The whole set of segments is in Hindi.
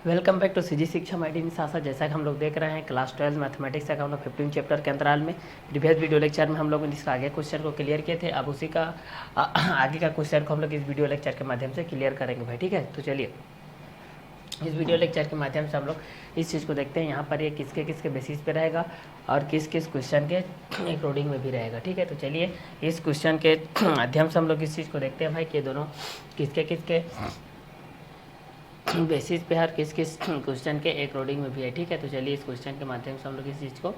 वेलकम बैक टू सीजी शिक्षा माइडी निशासा। जैसा कि हम लोग देख रहे हैं क्लास 12 मैथमेटिक्स का हम लोग 15 चैप्टर के अंतराल में प्रीवियस वीडियो लेक्चर में हम लोग इसका आगे क्वेश्चन को क्लियर किए थे। अब उसी का आगे का क्वेश्चन को हम लोग इस वीडियो लेक्चर के माध्यम से क्लियर करेंगे भाई। ठीक है, तो चलिए इस वीडियो लेक्चर के माध्यम से हम लोग इस चीज़ को देखते हैं। यहाँ पर ये किसके किसके बेसिस पे रहेगा और किस किस क्वेश्चन के अकॉर्डिंग में भी रहेगा। ठीक है, तो चलिए इस क्वेश्चन के माध्यम से हम लोग इस चीज़ को देखते हैं भाई कि ये दोनों किसके किसके बेसिस पे हर किस किस क्वेश्चन के अकॉर्डिंग में भी है। ठीक है, तो चलिए इस क्वेश्चन के माध्यम से हम लोग इस चीज़ को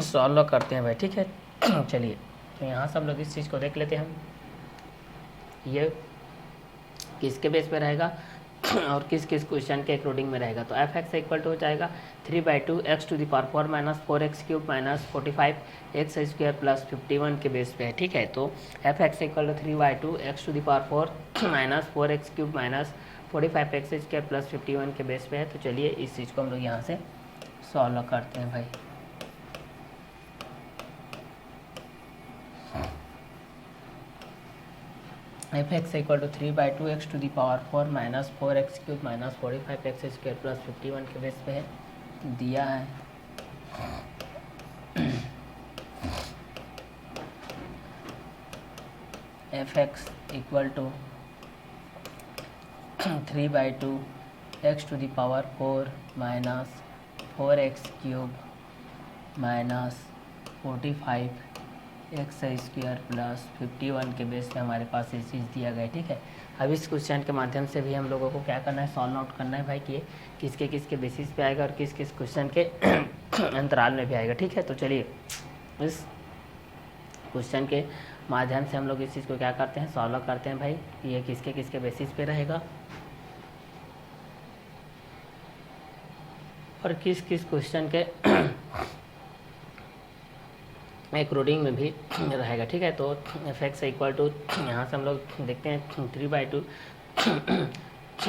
सॉल्व करते हैं भाई। ठीक है, चलिए तो यहाँ से हम लोग इस चीज़ को देख लेते हैं। ये किसके बेस पे रहेगा और किस किस क्वेश्चन के अकॉर्डिंग में रहेगा। तो एफ एक्स इक्वल टू हो जाएगा 3/2 x to the power 4 minus 4x cube minus 45 x square plus 51 के बेस पे है। ठीक है, तो F x equal to 3/2 x to the power 4 minus 4x cube minus 45 x square plus 51 के बेस पे है। तो चलिए इस चीज़ को हम लोग यहाँ से सॉल्व करते हैं भाई। F x equal to 3/2 x to the power 4 minus 4x cube minus 45 x square plus 51 के बेस पे है दिया है। F x equal to 3/2 x to the power 4 minus 4x cube minus 45 x square plus 51 के बेस पे हमारे पास ये चीज़ दिया गया है। ठीक है, अब इस क्वेश्चन के माध्यम से भी हम लोगों को क्या करना है, सॉल्व आउट करना है भाई कि ये किसके किसके बेसिस पे आएगा और किस किस क्वेश्चन के अंतराल में भी आएगा। ठीक है, तो चलिए इस क्वेश्चन के माध्यम से हम लोग इस चीज़ को क्या करते हैं, सॉल्व करते हैं भाई कि ये किसके किसके बेसिस पे रहेगा और किस किस क्वेश्चन के अकॉर्डिंग में भी रहेगा। ठीक है, तो एफ एक्स इक्वल टू यहाँ से हम लोग देखते हैं 3/2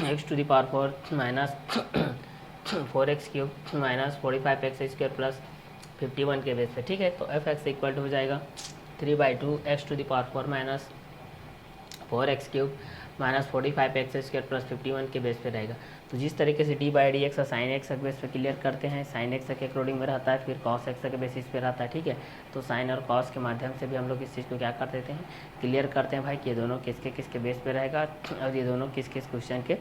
x to the power 4 minus 4x cube minus 45 x square plus 51 के बेस पे। ठीक है, तो एफ एक्स इक्वल टू हो जाएगा 3/2 x to the power 4 minus 4x cube minus 45 x square plus 51 के बेस पे रहेगा। तो जिस तरीके से d/dx साइन एक्स के बेस पे क्लियर करते हैं, साइन एक्स के अकॉर्डिंग में रहता है, फिर कॉस एक्स के बेसिस पे रहता है। ठीक है, तो साइन और कॉस के माध्यम से भी हम लोग इस चीज़ को क्या कर देते हैं, क्लियर करते हैं भाई कि ये दोनों किसके किसके बेस पे रहेगा और ये दोनों किस किस क्वेश्चन के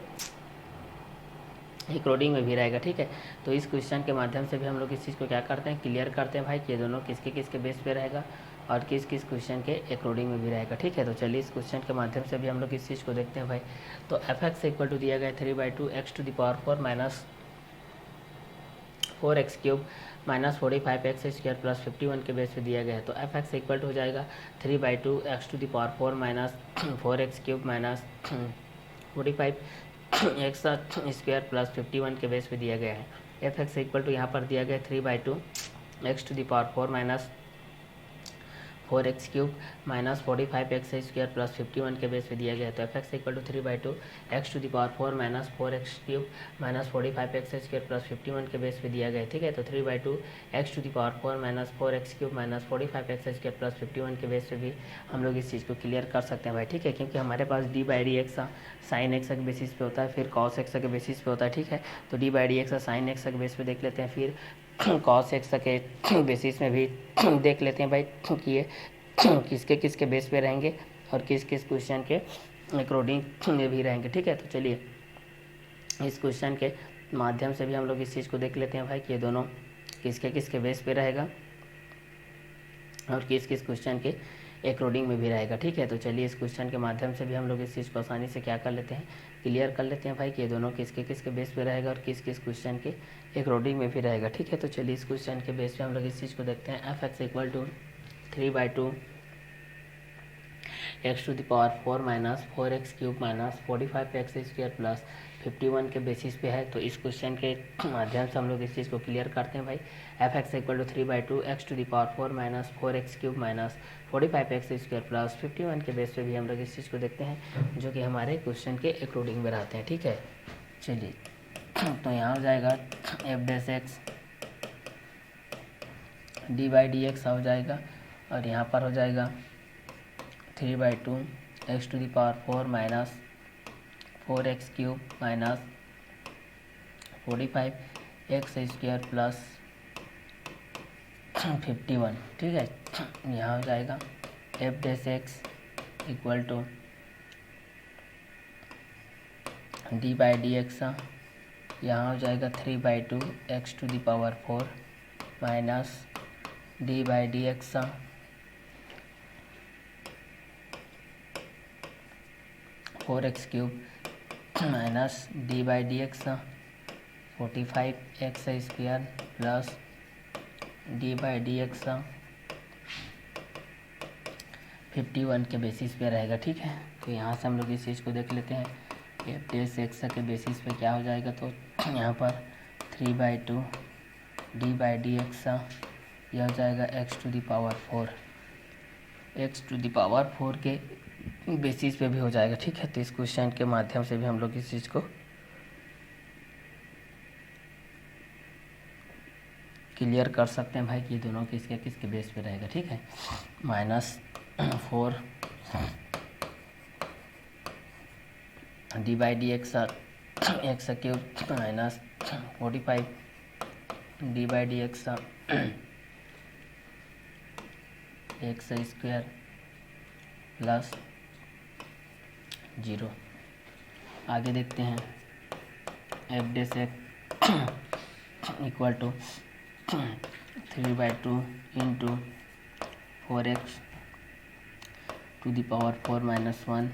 अकॉर्डिंग में भी रहेगा। ठीक है, तो इस क्वेश्चन के माध्यम से भी हम लोग इस चीज़ को क्या करते हैं, क्लियर करते हैं भाई कि ये दोनों किसके किसके बेस पे रहेगा और किस किस क्वेश्चन के अकॉर्डिंग में भी रहेगा। ठीक है, तो चलिए इस क्वेश्चन के माध्यम से भी हम लोग इस चीज़ को देखते हैं भाई। तो एफ एक्स इक्वल टू दिया गया 3/2 x to the power 4 minus 4x cube minus 45 x square plus 51 के बेस पे दिया गया है। तो एफ एक्स इक्वल टू हो जाएगा 3/2 x to the power 4 minus 4x cube minus 45 x square plus 51 के बेस पे दिया गया है। एफ एक्स इक्वल टू यहाँ पर दिया गया 3/2 x to the power 4 minus 4x cube minus 45 x square plus 51 के बेस पे दिया गया है। तो F x equal to 3/2 x to the power 4 minus 4x cube minus 45 x square plus 51 के बेस पे दिया गया है। ठीक है, तो 3/2 x to the power 4 minus 4x cube minus 45 x square plus 51 के बेस पे भी हम लोग इस चीज़ को क्लियर कर सकते हैं भाई। ठीक है, क्योंकि हमारे पास d/dx साइन एक्स के बेसिस पे होता है, फिर कॉस एक्स के बेसिस पे होता है। ठीक है, तो d/dx साइन एक्स के बेस पे देख लेते हैं, फिर कॉस एक्स के बेसिस में भी देख लेते हैं भाई कि ये किसके किसके बेस पे रहेंगे और किस किस क्वेश्चन के अकॉर्डिंग में भी रहेंगे। ठीक है, तो चलिए इस क्वेश्चन के माध्यम से भी हम लोग इस चीज़ को देख लेते हैं भाई कि ये दोनों किसके किसके बेस पे रहेगा और किस किस क्वेश्चन के अकॉर्डिंग में भी रहेगा। ठीक है, तो चलिए इस क्वेश्चन के माध्यम से भी हम लोग इस चीज़ को आसानी से क्या कर लेते हैं, क्लियर कर लेते हैं भाई कि ये दोनों किसके किसके बेस पे रहेगा और किस किस क्वेश्चन के अकॉर्डिंग में भी रहेगा। ठीक है, तो चलिए इस क्वेश्चन के बेस पे हम लोग इस चीज़ को देखते हैं। F x equal to 3/2 x to the power 4 minus 4x cube minus 45 x square plus 51 के बेसिस पे है। तो इस क्वेश्चन के माध्यम से हम लोग इस चीज़ को क्लियर करते हैं भाई। F x equal to 3/2 x to the power 4 minus 4x cube minus 45 x square plus 51 के बेस पे भी हम लोग इस चीज़ को देखते हैं जो कि हमारे क्वेश्चन के अकॉर्डिंग में रहते हैं। ठीक है, चलिए तो यहाँ हो जाएगा f' d/dx हो जाएगा और यहाँ पर हो जाएगा 3/2 x to the power 4 minus 4x³ minus 45x² plus 51, ठीक है। यहाँ हो जाएगा F dash x equal to D by D x, यहाँ हो जाएगा 3/2 x⁴ minus D by D x 4x³ minus D by D x 45x² plus D by D x 51 के बेसिस पे रहेगा, ठीक है। तो यहाँ से हम लोग इस चीज़ को देख लेते हैं। एफ डैश एक्स के बेसिस पे क्या हो जाएगा, तो यहाँ पर 3/2 डी बाई डी एक्स यह हो जाएगा x⁴ x⁴ के बेसिस पे भी हो जाएगा, ठीक है। तो इस क्वेश्चन के माध्यम से भी हम लोग इस चीज़ को क्लियर कर सकते हैं भाई कि दोनों किसके किसके बेस पे रहेगा, ठीक है। -4 D by D x x³ minus 45 D by D x x² plus 0। आगे देखते हैं। F dash x equal to 3/2 into 4x⁴ minus 1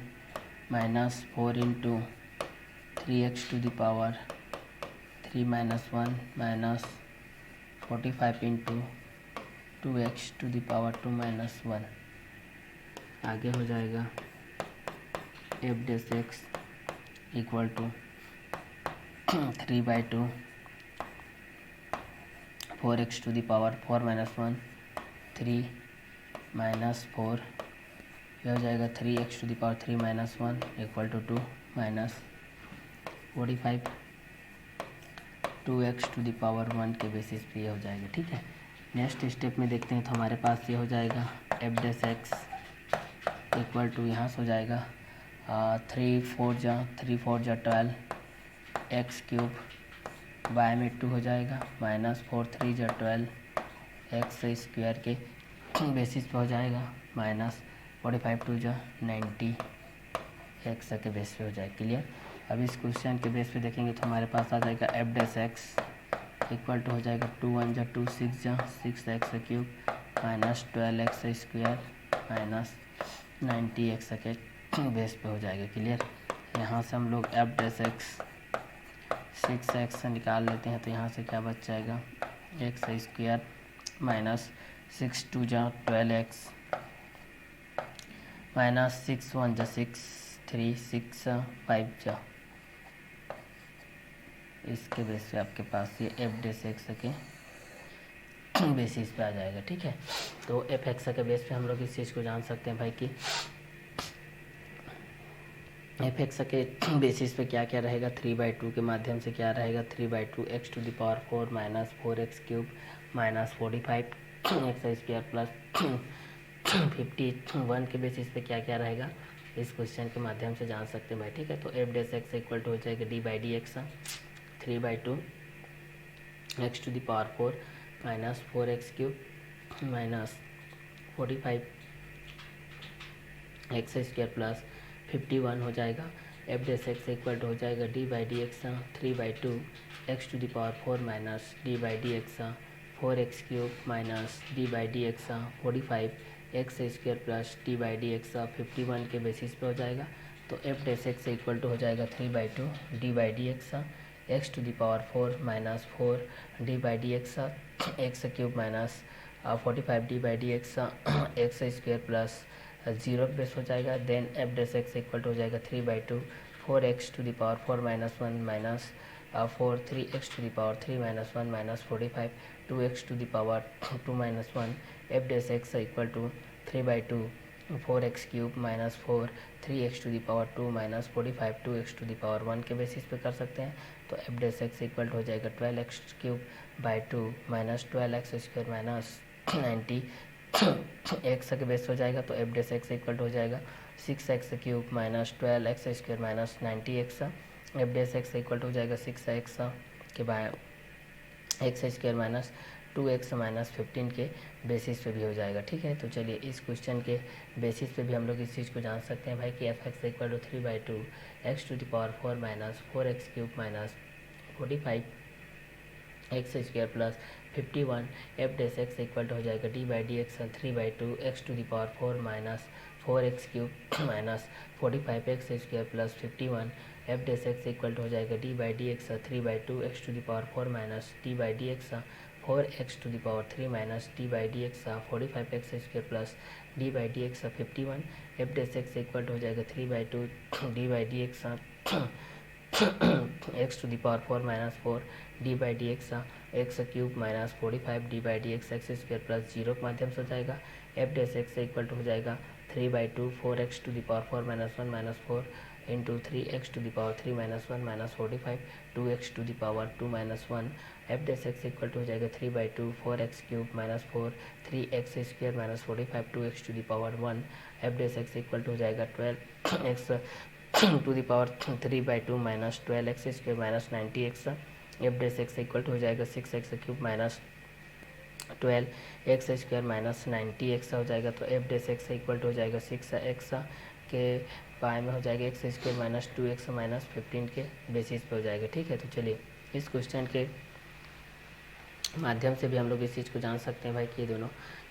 minus 4 into 3x⁴ minus 1 minus 45 into 2x⁴ minus 1। आगे हो जाएगा F dash x equal to 3/2 4x⁴ minus 1 3 minus 4, यह हो जाएगा 3x⁴ minus 1 equal to 2 minus 45 2x⁴ के बेसिस पे ये हो जाएगा, ठीक है। नेक्स्ट स्टेप में देखते हैं। तो हमारे पास ये हो जाएगा F dash x equal to, यहाँ से हो जाएगा 3 4 जा 12 x³ बाय में 2 हो जाएगा माइनस 4 3 जा 12 x² के बेसिस पे हो जाएगा माइनस 45 2 जा 90 एक्स के बेस पे हो जाएगा, क्लियर। अब इस क्वेश्चन के बेस पे देखेंगे तो हमारे पास आ जाएगा F dash x equal to हो जाएगा 2 1 जा 2 6 जा 6x³ minus 12x² minus 90x के बेस पे हो जाएगा, क्लियर। यहाँ से हम लोग एफ डैश एक्स 6x निकाल लेते हैं। तो यहाँ से क्या बच जाएगा x² माइनस 6 2 जा 12x माइनस 6 1 जा 6 3 6 5 जा, इसके बेस पे आपके पास ये एफ डैश एक्स के बेसिस पे आ जाएगा, ठीक है। तो एफ एक्स के बेस पे हम लोग इस चीज़ को जान सकते हैं भाई कि एफ एक्स के बेसिस पे क्या क्या रहेगा। 3/2 के माध्यम से क्या रहेगा 3/2 x⁴ minus 4x³ minus 45 x² plus 51 के बेसिस पे क्या क्या रहेगा, इस क्वेश्चन के माध्यम से जान सकते हैं भाई, ठीक है। तो F dash x equal to हो जाएगा D by D x 3/2 x⁴ minus 4x³ minus 45 x² plus 51 हो जाएगा। F dash x equal to हो जाएगा D by D x 3/2 x⁴ minus D by D x 4x³ minus D by D x 45 x² plus D by D x 51 के बेसिस पे हो जाएगा। तो F dash x equal to हो जाएगा 3/2 D by D X x⁴ minus 4 D by D x x³ minus 45 D by D x x² plus 0 base हो जाएगा। Then F dash x equal to हो जाएगा 3/2 4x⁴ minus 1 minus 4 3x⁴ minus 1 minus 45 2x⁴ minus 1। F dash x equal to 3/2 4x³ minus 4 3x⁴ minus 45 2x⁴ के बेसिस पे कर सकते हैं। तो F dash x equal to हो जाएगा 12x³ by 2 minus 12x² minus 90 X के बेस हो जाएगा। तो F dash x equal to हो जाएगा 6x³ minus 12x² minus 90x। F dash x equal to हो जाएगा 6x के बाद x² माइनस 2x माइनस 15 के बेसिस पे भी हो जाएगा। ठीक है, तो चलिए इस क्वेश्चन के बेसिस पे भी हम लोग इस चीज़ को जान सकते हैं भाई कि F x equal to 3/2 x⁴ minus 4x³ minus 45 x² plus 51 F dash x equal to हो जाएगा d/dx 3/2 x⁴ minus 4x³ minus 45 x² plus 51 F dash x equal to हो जाएगा d/dx 3/2 x⁴ minus d/dx 4x³ minus d/dx 45 x² plus d/dx 51 F dash x equal to हो जाएगा 3/2 d/dx x⁴ minus 4 d/dx x³ minus 45 d/dx x² plus 0 के माध्यम से हो जाएगा। F dash x equal to हो जाएगा 3/2 4x⁴ minus 1 minus 4 into 3x⁴ minus 1 minus 45 2x⁴ minus 1 F dash x equal to हो जाएगा 3/2 4x³ minus 4 3x² minus 45 2x⁴ 1 F dash x equal to हो जाएगा 12x⁴ minus 12x² minus 90x। F dash x equal to हो जाएगा 6x³ minus 12x² minus 90x हो जाएगा। तो F dash x equal to हो जाएगा 6x के बाय में हो जाएगा x² माइनस 2x माइनस 15 के बेसिस पे हो जाएगा। ठीक है, तो चलिए इस क्वेश्चन के माध्यम से भी हम लोग इस चीज़ को जान सकते हैं भाई कि ये दोनों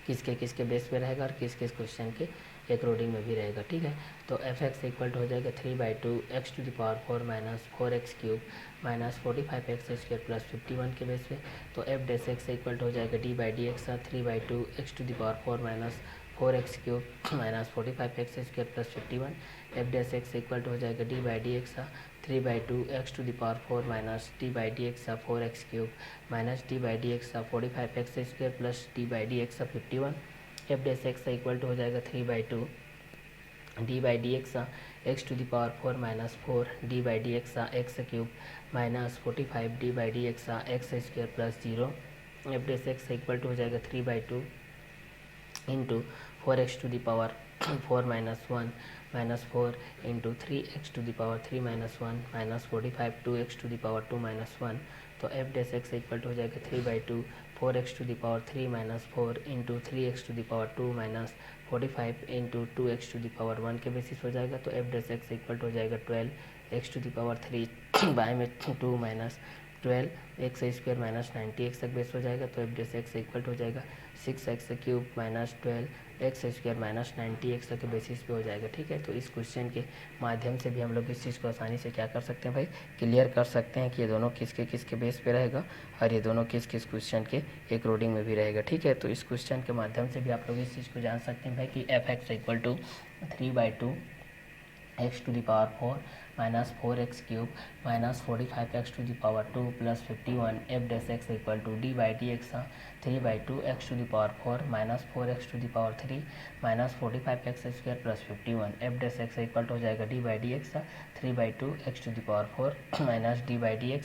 किसके किसके बेस पे रहेगा और किस किस क्वेश्चन के अकॉर्डिंग में भी रहेगा। ठीक है, तो एफ एक्स इक्वल टू हो जाएगा 3/2 x⁴ minus 4x³ minus 45 x² plus 51 के बेस पे। तो F dash x equal to हो जाएगा d/dx 3/2 x⁴ minus 4x³ minus 45 x² plus 51 F dash x equal to हो जाएगा d/dx 3/2 x⁴ minus d/dx 4x³ minus d/dx 45 x² plus d/dx 51 F dash x equal to हो जाएगा 3/2 d/dx x⁴ minus 4 d/dx x³ minus 45 d/dx x² plus 0 F dash x equal to हो जाएगा 3/2 into 4x⁴ minus 1 minus 4 into 3x⁴ minus 1 minus 45 2x⁴ minus 1। तो F dash x equal to हो जाएगा 3/2 4x⁴ minus 4 into 3x⁴ minus 45 into 2x⁴ के बेसिस हो जाएगा। तो F dash x equal to हो जाएगा 12x⁴ बाय में 2 माइनस 12x² माइनस 90x तक बेस हो जाएगा। तो F dash x equal to हो जाएगा 6x³ minus 12x² minus 90x के बेसिस पे हो जाएगा। ठीक है, तो इस क्वेश्चन के माध्यम से भी हम लोग इस चीज़ को आसानी से क्या कर सकते हैं भाई, क्लियर कर सकते हैं कि ये दोनों किसके किसके बेस पे रहेगा और ये दोनों किस किस क्वेश्चन के अकॉर्डिंग में भी रहेगा। ठीक है, तो इस क्वेश्चन के माध्यम से भी आप लोग इस चीज़ को जान सकते हैं भाई कि F x equal to 3/2 x⁴ minus 4x³ minus 45 x⁴ plus 51 F dash x equal to d/dx 3/2 x⁴ minus 4x⁴ minus 45 x² plus 51 F dash x equal to हो जाएगा d/dx 3/2 x⁴ minus d/dx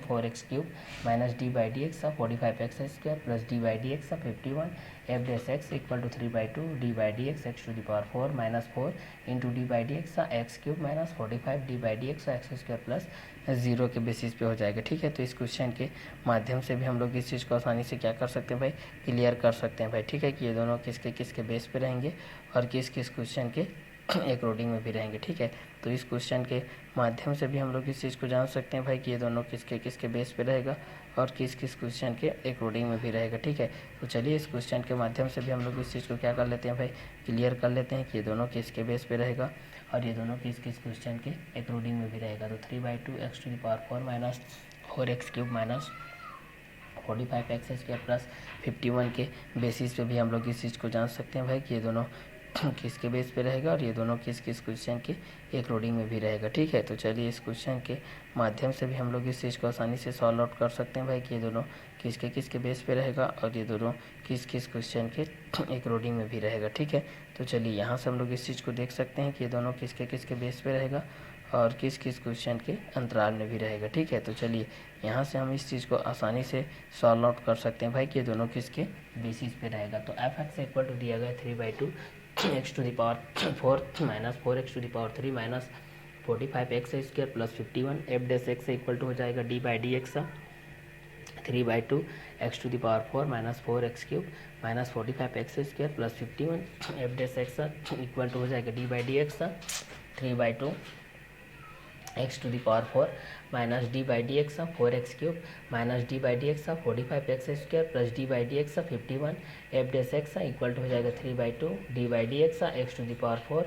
4x³ minus d/dx 45 x² plus d/dx 51 F dash x equal to 3/2 d/dx x⁴ minus 4 into d/dx x³ minus 45 d/dx x² plus 0 के बेसिस पे हो जाएगा। ठीक है, तो इस क्वेश्चन के माध्यम से भी हम लोग इस चीज़ को आसानी से क्या कर सकते हैं भाई, क्लियर कर सकते हैं भाई। ठीक है, कि ये दोनों किसके किसके बेस पे रहेंगे और किस किस क्वेश्चन के अकॉर्डिंग में भी रहेंगे। ठीक है, तो इस क्वेश्चन के माध्यम से भी हम लोग इस चीज़ को जान सकते हैं भाई कि ये दोनों किसके किसके बेस पे रहेगा और किस किस क्वेश्चन के अकॉर्डिंग में भी रहेगा। ठीक है, तो चलिए इस क्वेश्चन के माध्यम से भी हम लोग इस चीज़ को क्या कर लेते हैं भाई, क्लियर कर लेते हैं कि ये दोनों किसके बेस पे रहेगा और ये दोनों किस किस क्वेश्चन के अकॉर्डिंग में भी रहेगा। तो 3/2 x⁴ minus 4x³ minus 45 x² plus 51 के बेसिस पे भी हम लोग इस चीज़ को जान सकते हैं भाई कि ये दोनों किसके बेस पे रहेगा और ये दोनों किस किस क्वेश्चन के अकॉर्डिंग में भी रहेगा। ठीक है, तो चलिए इस क्वेश्चन के माध्यम से भी हम लोग इस चीज़ को आसानी से सॉल्व आउट कर सकते हैं भाई कि ये दोनों किसके किसके बेस पे रहेगा और ये दोनों किस किस क्वेश्चन के अकॉर्डिंग में भी रहेगा। ठीक है, तो चलिए यहाँ से हम लोग इस चीज़ को देख सकते हैं कि ये दोनों किसके किसके बेस पे रहेगा और किस किस क्वेश्चन के अंतराल में भी रहेगा। ठीक है, तो चलिए यहाँ से हम इस चीज़ को आसानी से सॉल्व आउट कर सकते हैं भाई कि ये दोनों किसके बेसिस पे रहेगा। तो एफ एक्स इक्वल टू दिया गया 3/2 x to the power 4 minus 4x to the power 3 minus 45x² plus 51 F dash x equal to हो जाएगा D by D x 3/2 x to the power 4 minus 4x³ minus 45x² plus 51 F dash x equal to हो जाएगा D by D x 3/2 x to the power 4 minus D by D x 4x³ minus D by D x 45x² plus D by D x 51 F dash x equal to हो जाएगा 3/2 D by D x x to the power 4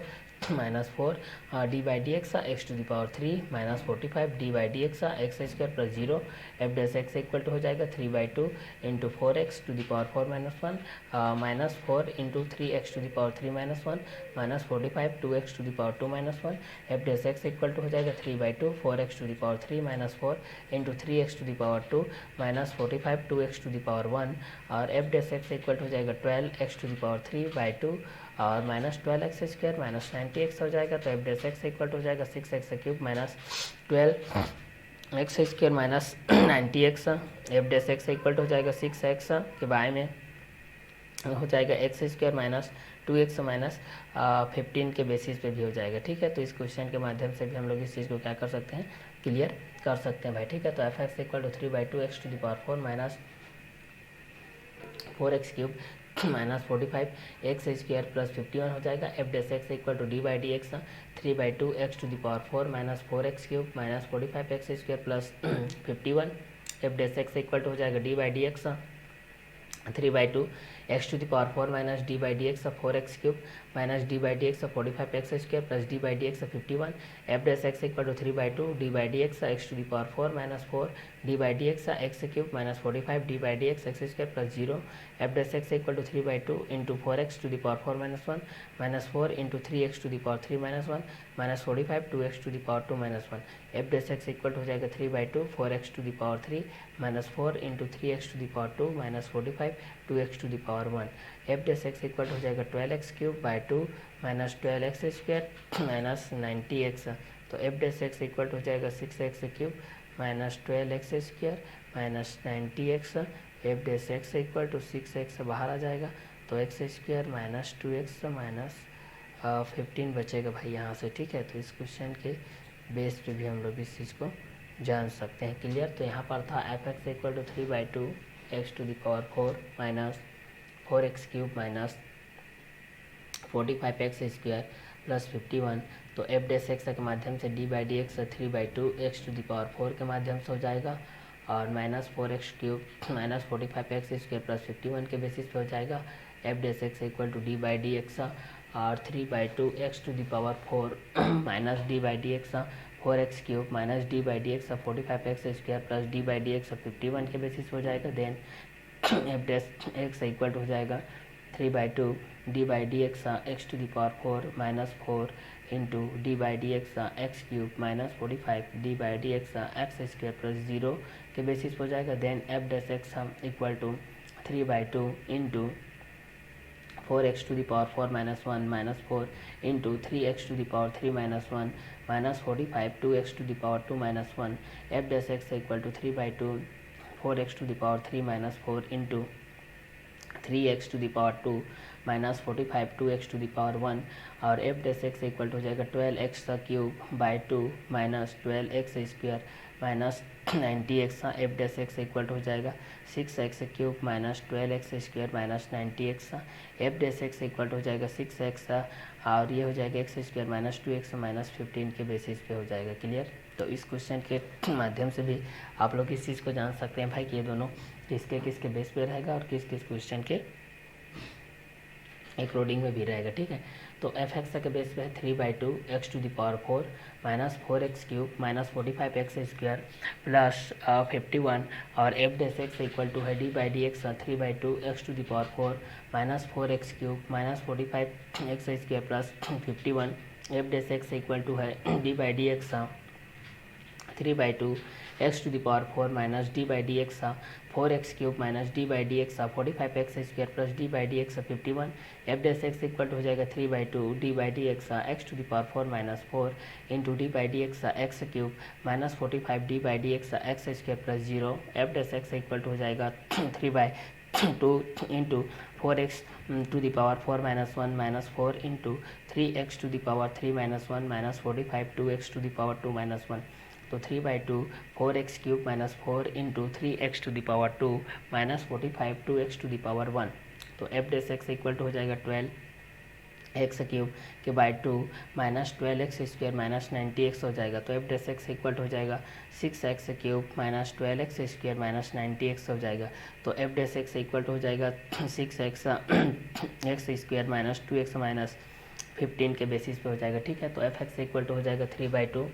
minus 4 D by D x x to the power 3 minus 45 D by D x x² plus 0 F dash x equal to हो जाएगा 3/2 into 4x to the power 4 minus 1 minus 4 into 3x to the power 3 minus 1 minus 45 2x to the power 2 minus 1 F dash x equal to हो जाएगा 3/2 4x to the power 3 minus 4 into 3x to the power 2 minus 45 2x to the power 1 और F dash x equal to हो जाएगा 12x टू द पावर 3/2 और माइनस 12x² माइनस 90x हो जाएगा तो F dash x equal to हो जाएगा 6x³ minus 12x² minus 90x F dash x equal to हो जाएगा 6x के बाय में हो जाएगा x² माइनस 2x माइनस 15 के बेसिस पे भी हो जाएगा। ठीक है, तो इस क्वेश्चन के माध्यम से भी हम लोग इस चीज़ को क्या कर सकते हैं, क्लियर कर सकते हैं भाई। ठीक है, तो F x equal to 3/2 x to the power 4 minus 4x³ minus 45x² plus 51 हो जाएगा। F dash x equal to D by D x 3/2 x to the power 4 minus 4x³ minus 45x² plus 51 F dash x equal to हो जाएगा D by D x 3/2 x to the power 4 minus D by D x 4x³ minus D by D x 45x² plus D by D x 51 F dash x equal to 3/2 D by D x x to the power 4 minus 4 D by D x x³ minus 45 D by D x x² plus 0 F dash x equal to 3/2 into 4x to the power 4 minus 1 minus 4 into 3x to the power 3 minus 1 minus 45 2x to the power 2 minus 1 F dash x equal to हो जाएगा 3/2 4x to the power 3 minus 4 into 3x to the power 2 minus 45 2x to the power 1 F dash x equal to हो जाएगा 12x³ 2 minus 12x² minus 90x तो F dash x equal to हो जाएगा 6x³ minus 12x² minus 90x F dash x equal to 6x बाहर आ जाएगा तो x² माइनस 2x माइनस 15 बचेगा भाई यहाँ से। ठीक है, तो इस क्वेश्चन के बेस पे भी हम लोग इस चीज़ को जान सकते हैं, क्लियर। तो यहाँ पर था f x equal to 3/2 x to the power 4 minus 4x³ minus 45x² plus 51 तो एफ डैश एक्स के माध्यम से d by D x 3/2 x to the power 4 के माध्यम से हो जाएगा और minus 4x³ minus 45x² plus 51 के बेसिस पे हो जाएगा। F dash x equal to D by D x और 3/2 x to the power 4 minus D by D x 4x³ minus D by D x 45x² plus D by D x 51 के बेसिस हो जाएगा। Then F dash x equal to हो जाएगा 3/2 D by D x x to the power 4 minus 4 into d by D x x³ minus 45 D by D x x² plus 0 के बेसिस हो जाएगा। Then F dash x equal to 3/2 into 4x to the power 4 minus 1 minus 4 into 3x to the power 3 minus 1 minus 45 2x to the power 2 minus 1 F dash x equal to 3/2 4x to the power 3 minus 4 into 3x to the power 2 minus 45 2x to the power 1 और F dash x equal to हो जाएगा 12x³ by 2 minus 12x² minus 90x F dash x equal to हो जाएगा 6x³ minus 12x² minus 90x F dash x equal to हो जाएगा 6x और ये हो जाएगा x² माइनस 2x माइनस 15 के बेसिस पे हो जाएगा, क्लियर। तो इस क्वेश्चन के माध्यम से भी आप लोग इस चीज़ को जान सकते हैं भाई कि ये दोनों किसके किसके बेस पे रहेगा और किस किस क्वेश्चन के एक रोडिंग में भी रहेगा। ठीक है, तो एफ एक्स के बेस पे है 3/2 x to the power 4 minus 4x³ minus 45x² plus 51 और F dash x equal to है D by D x 3/2 x to the power 4 minus 4x³ minus 45x² plus 51 F dash x equal to है D by D x 3/2 x to the power 4 minus D by D x 4x³ minus D by D x 45x² plus D by D x 51 F dash x equal to हो जाएगा 3/2 D by D x x to the power 4 minus 4 into d by D x x³ minus 45 D by D x x² plus 0 F dash x equal to हो जाएगा 3/2 2 into 4x to the power 4 minus 1 minus 4 into 3x to the power 3 minus 1 minus 45 2x to the power 2 minus 1. तो 3/2 4x cube minus 4 into 3x to the power 2 minus 45 2x to the power 1. तो f dash x equal to हो जाएगा 12x क्यूब के by 2 minus 12x square minus 90x हो जाएगा. तो f dash x equal to हो जाएगा 6x cube minus 12x square minus 90x हो जाएगा. तो f dash x equal to हो जाएगा 6x x square minus 2x minus 15 के बेसिस पे हो जाएगा. ठीक है. तो एफ एक्स इक्वल टू हो जाएगा 3/2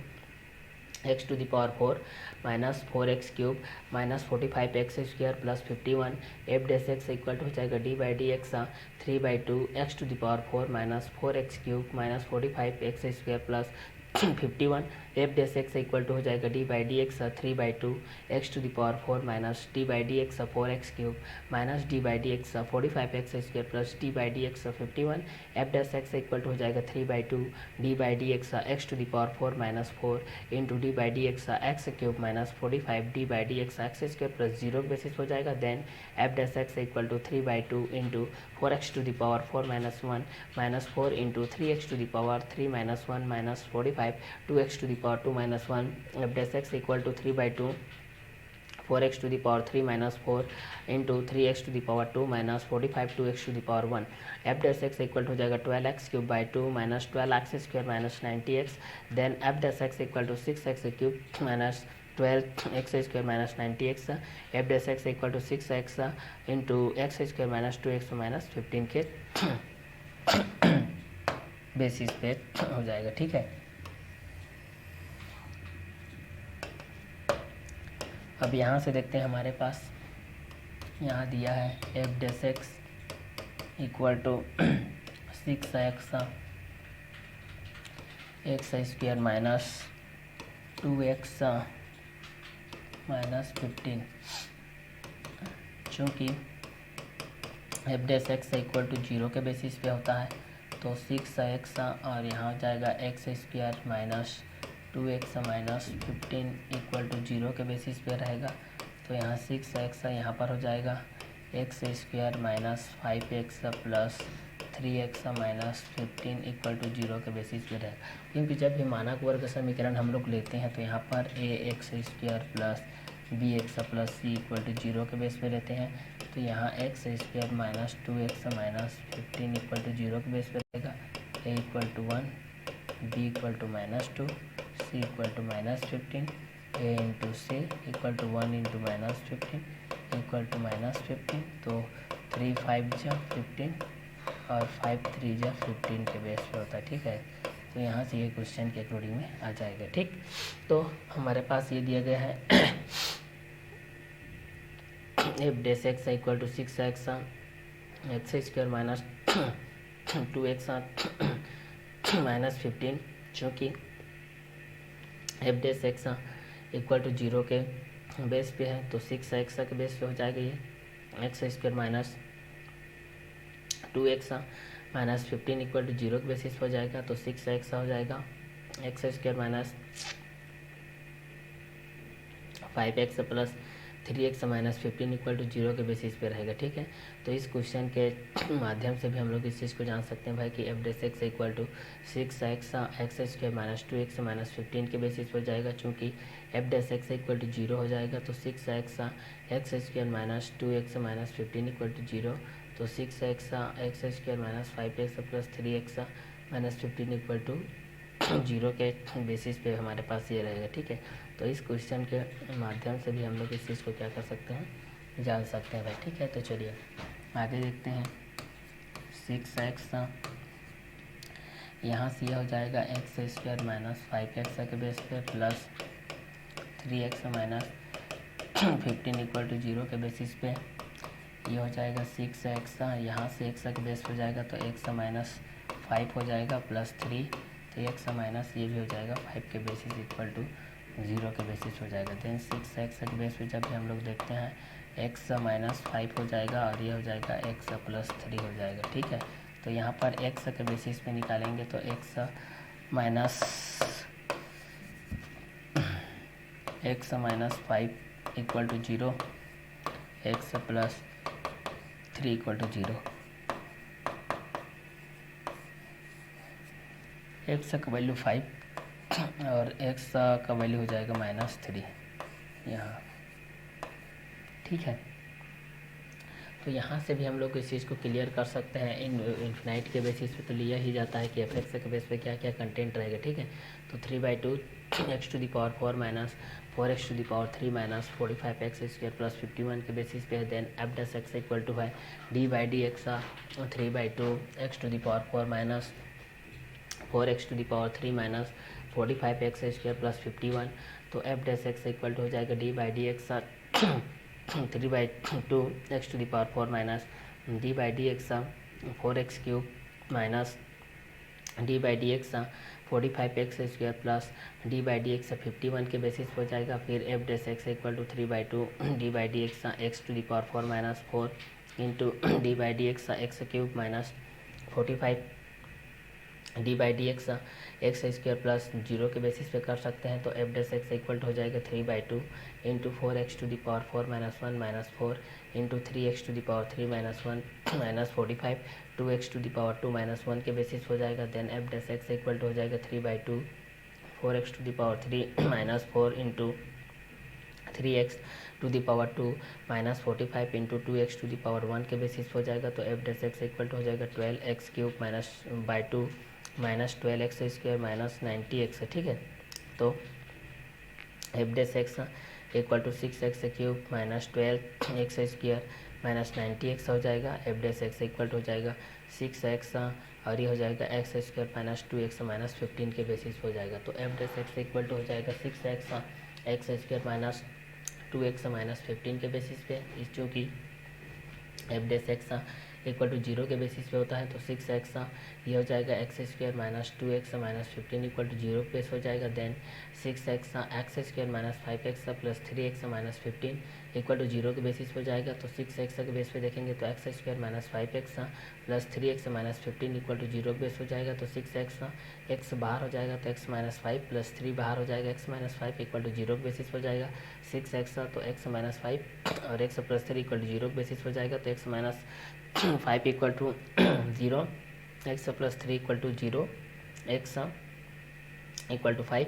x to the power 4 minus 4x cube minus 45x square plus 51. F dash x equal to हो जाएगा d/dx 3/2 x to the power 4 minus 4x cube minus 45x square plus 51. F dash x equal to हो जाएगा d/dx 3/2 x to the power 4 minus d/dx 4x cube minus d/dx 45x square plus d/dx 51. F dash x equal to हो जाएगा 3/2 d/dx x to the power 4 minus 4 into d/dx x cube minus 45 d/dx x square plus 0 basis हो जाएगा. Then f dash x equal to 3/2 into 4x to the power 4 minus 1 minus 4 into 3x to the power 3 minus 1 minus 45 2x to the power 2 minus 1. F dash x equal to 3/2 4x to the power 3 minus 4 into 3x to the power 2 minus 45 2x to the power 1. F dash x equal to हो जाएगा 12x cube by 2 minus 12x square minus 90x. Then f dash x equal to 6x cube minus 12x square minus 90x. F dash x equal to 6x into x square minus 2x minus 15 के बेसिस पे हो जाएगा. ठीक है. अब यहाँ से देखते हैं हमारे पास यहाँ दिया है f dash x equal to 6x x square minus 2x minus 15. चूँकि f dash x equal to 0 के बेसिस पे होता है तो 6x और यहाँ हो जाएगा x square minus 2x minus 15 equal to 0 के बेसिस पे रहेगा. तो यहाँ 6x यहाँ पर हो जाएगा x square minus 5x plus 3x minus 15 equal to 0 के बेसिस पे रहेगा. क्योंकि जब भी मानक वर्ग समीकरण हम लोग लेते हैं तो यहाँ पर ax square plus bx plus c equal to 0 के बेस पे लेते हैं. तो यहाँ x square minus 2x minus 15 equal to 0 के बेस पे रहेगा. a equal to 1 b equal to minus 2 c equal to minus 15 a into C equal to 1 into minus 15 equal to minus 15. तो 3 5 जा 15 और 5 3 जा 15 के बेस पे होता है. ठीक है. तो यहाँ से ये क्वेश्चन के अकॉर्डिंग में आ जाएगा. ठीक. तो हमारे पास ये दिया गया है f dash x equal to 6x x square minus 2x minus 15. चूँकि f dash x equal to 0 के बेस पे है तो 6x के बेस पे हो जाएगा ये x square minus 2x minus 15 equal to 0 के बेसिस हो जाएगा. तो 6x हो जाएगा x square minus 5x plus 3x minus 15 equal to 0 के बेसिस पे रहेगा. ठीक है. तो इस क्वेश्चन के माध्यम से भी हम लोग इस चीज़ को जान सकते हैं भाई कि f dash x equal to 6x x square minus 2x minus 15 के बेसिस हो जाएगा. चूँकि f dash x equal to 0 हो जाएगा तो 6x x square minus 2x minus 15 equal to 0. तो 6x x square minus 5x plus 3x minus 15 equal to 0 के बेसिस पे हमारे पास ये रहेगा. ठीक है. तो इस क्वेश्चन के माध्यम से भी हम लोग इस चीज़ को क्या कर सकते हैं, जान सकते हैं भाई. ठीक है. तो चलिए आगे देखते हैं. 6x यहाँ से हो जाएगा एक्स स्क्वायर माइनस 5x के बेस पे plus 3x minus 15 equal to 0 के बेसिस पे ये हो जाएगा 6x. यहाँ से x के बेस पे हो जाएगा तो x माइनस 5 हो जाएगा प्लस 3. तो x माइनस ये भी हो जाएगा 5 के बेसिस इक्वल टू 0 के बेसिस हो जाएगा. देन 6x के बेस पे जब भी हम लोग देखते हैं x माइनस 5 हो जाएगा और ये हो जाएगा x प्लस 3 हो जाएगा. ठीक है. तो यहाँ पर x के बेसिस पे निकालेंगे तो x minus 5 equal to 0 x plus 3 equal to 0, x का वैल्यू 5 और एक्स का वैल्यू हो जाएगा -3 यहाँ, ठीक है। तो यहाँ से भी हम लोग इस चीज़ को क्लियर कर सकते हैं। इन्फिनाइट के बेसिस पे तो लिया ही जाता है कि एफ एक्स के बेस पे क्या क्या कंटेंट रहेगा, ठीक है। तो 3/2 x to the power 4 minus 4x to the power 3 minus 45x square plus 51 के बेसिस पे है। Then F dash x equal to है d/dx 3/2 x to the power 4 minus 4x to the power 3 minus 45x square plus 51। तो F dash x equal to हो जाएगा d/dx 3/2 x to the power 4 minus d/dx 4x cube minus d/dx 45x square plus d/dx 51 के बेसिस हो जाएगा। फिर f dash x equal to 3/2 d/dx x to the power 4 minus 4 into d/dx x cube minus 45 d/dx x square plus 0 के बेसिस पे कर सकते हैं। तो एफ डैश एक्स इक्वल हो जाएगा 3/2 into 4x to the power 4 minus 1 minus 4 into 3x to the power 3 minus 1 minus 45 2x to the power 2 minus 1 के बेसिस हो जाएगा। Then F dash x equal हो जाएगा 3/2 4x to the power 3 minus 4 into 3x to the power 2 minus 45 into 2x to the power 1 के बेसिस हो जाएगा। तो एफ डैश एक्स इक्वल हो जाएगा 12x cube minus by 2 minus 12x square minus 90x, ठीक है। तो F dash x equal to 6x cube minus 12x square minus 90x हो जाएगा। एफ डैश एक्स इक्वल हो जाएगा 6x और ये हो जाएगा x square minus 2x minus 15 के बेसिस हो जाएगा। तो एफ डैश एक्स इक्वल हो जाएगा 6x x square minus 2x minus 15 के बेसिस पे, इस चूँकि f dash x equal to 0 के बेसिस पे होता है। तो 6x ये हो जाएगा x square minus 2x minus 15 equal to 0 base हो जाएगा। Then 6x x square minus 5x plus 3x minus 15 equal to 0 के बेसिस हो जाएगा। तो 6x के बेस पे देखेंगे तो x square minus 5x plus 3x minus 15 equal to 0 base हो जाएगा। तो 6x x बाहर हो जाएगा तो x माइनस 5 प्लस 3 बाहर हो जाएगा x minus 5 equal to 0 basis हो जाएगा। 6x तो x माइनस 5 और x plus 3 equal to 0 basis हो जाएगा। तो x minus 5 equal to 0 x plus 3 equal to 0 x equal to 5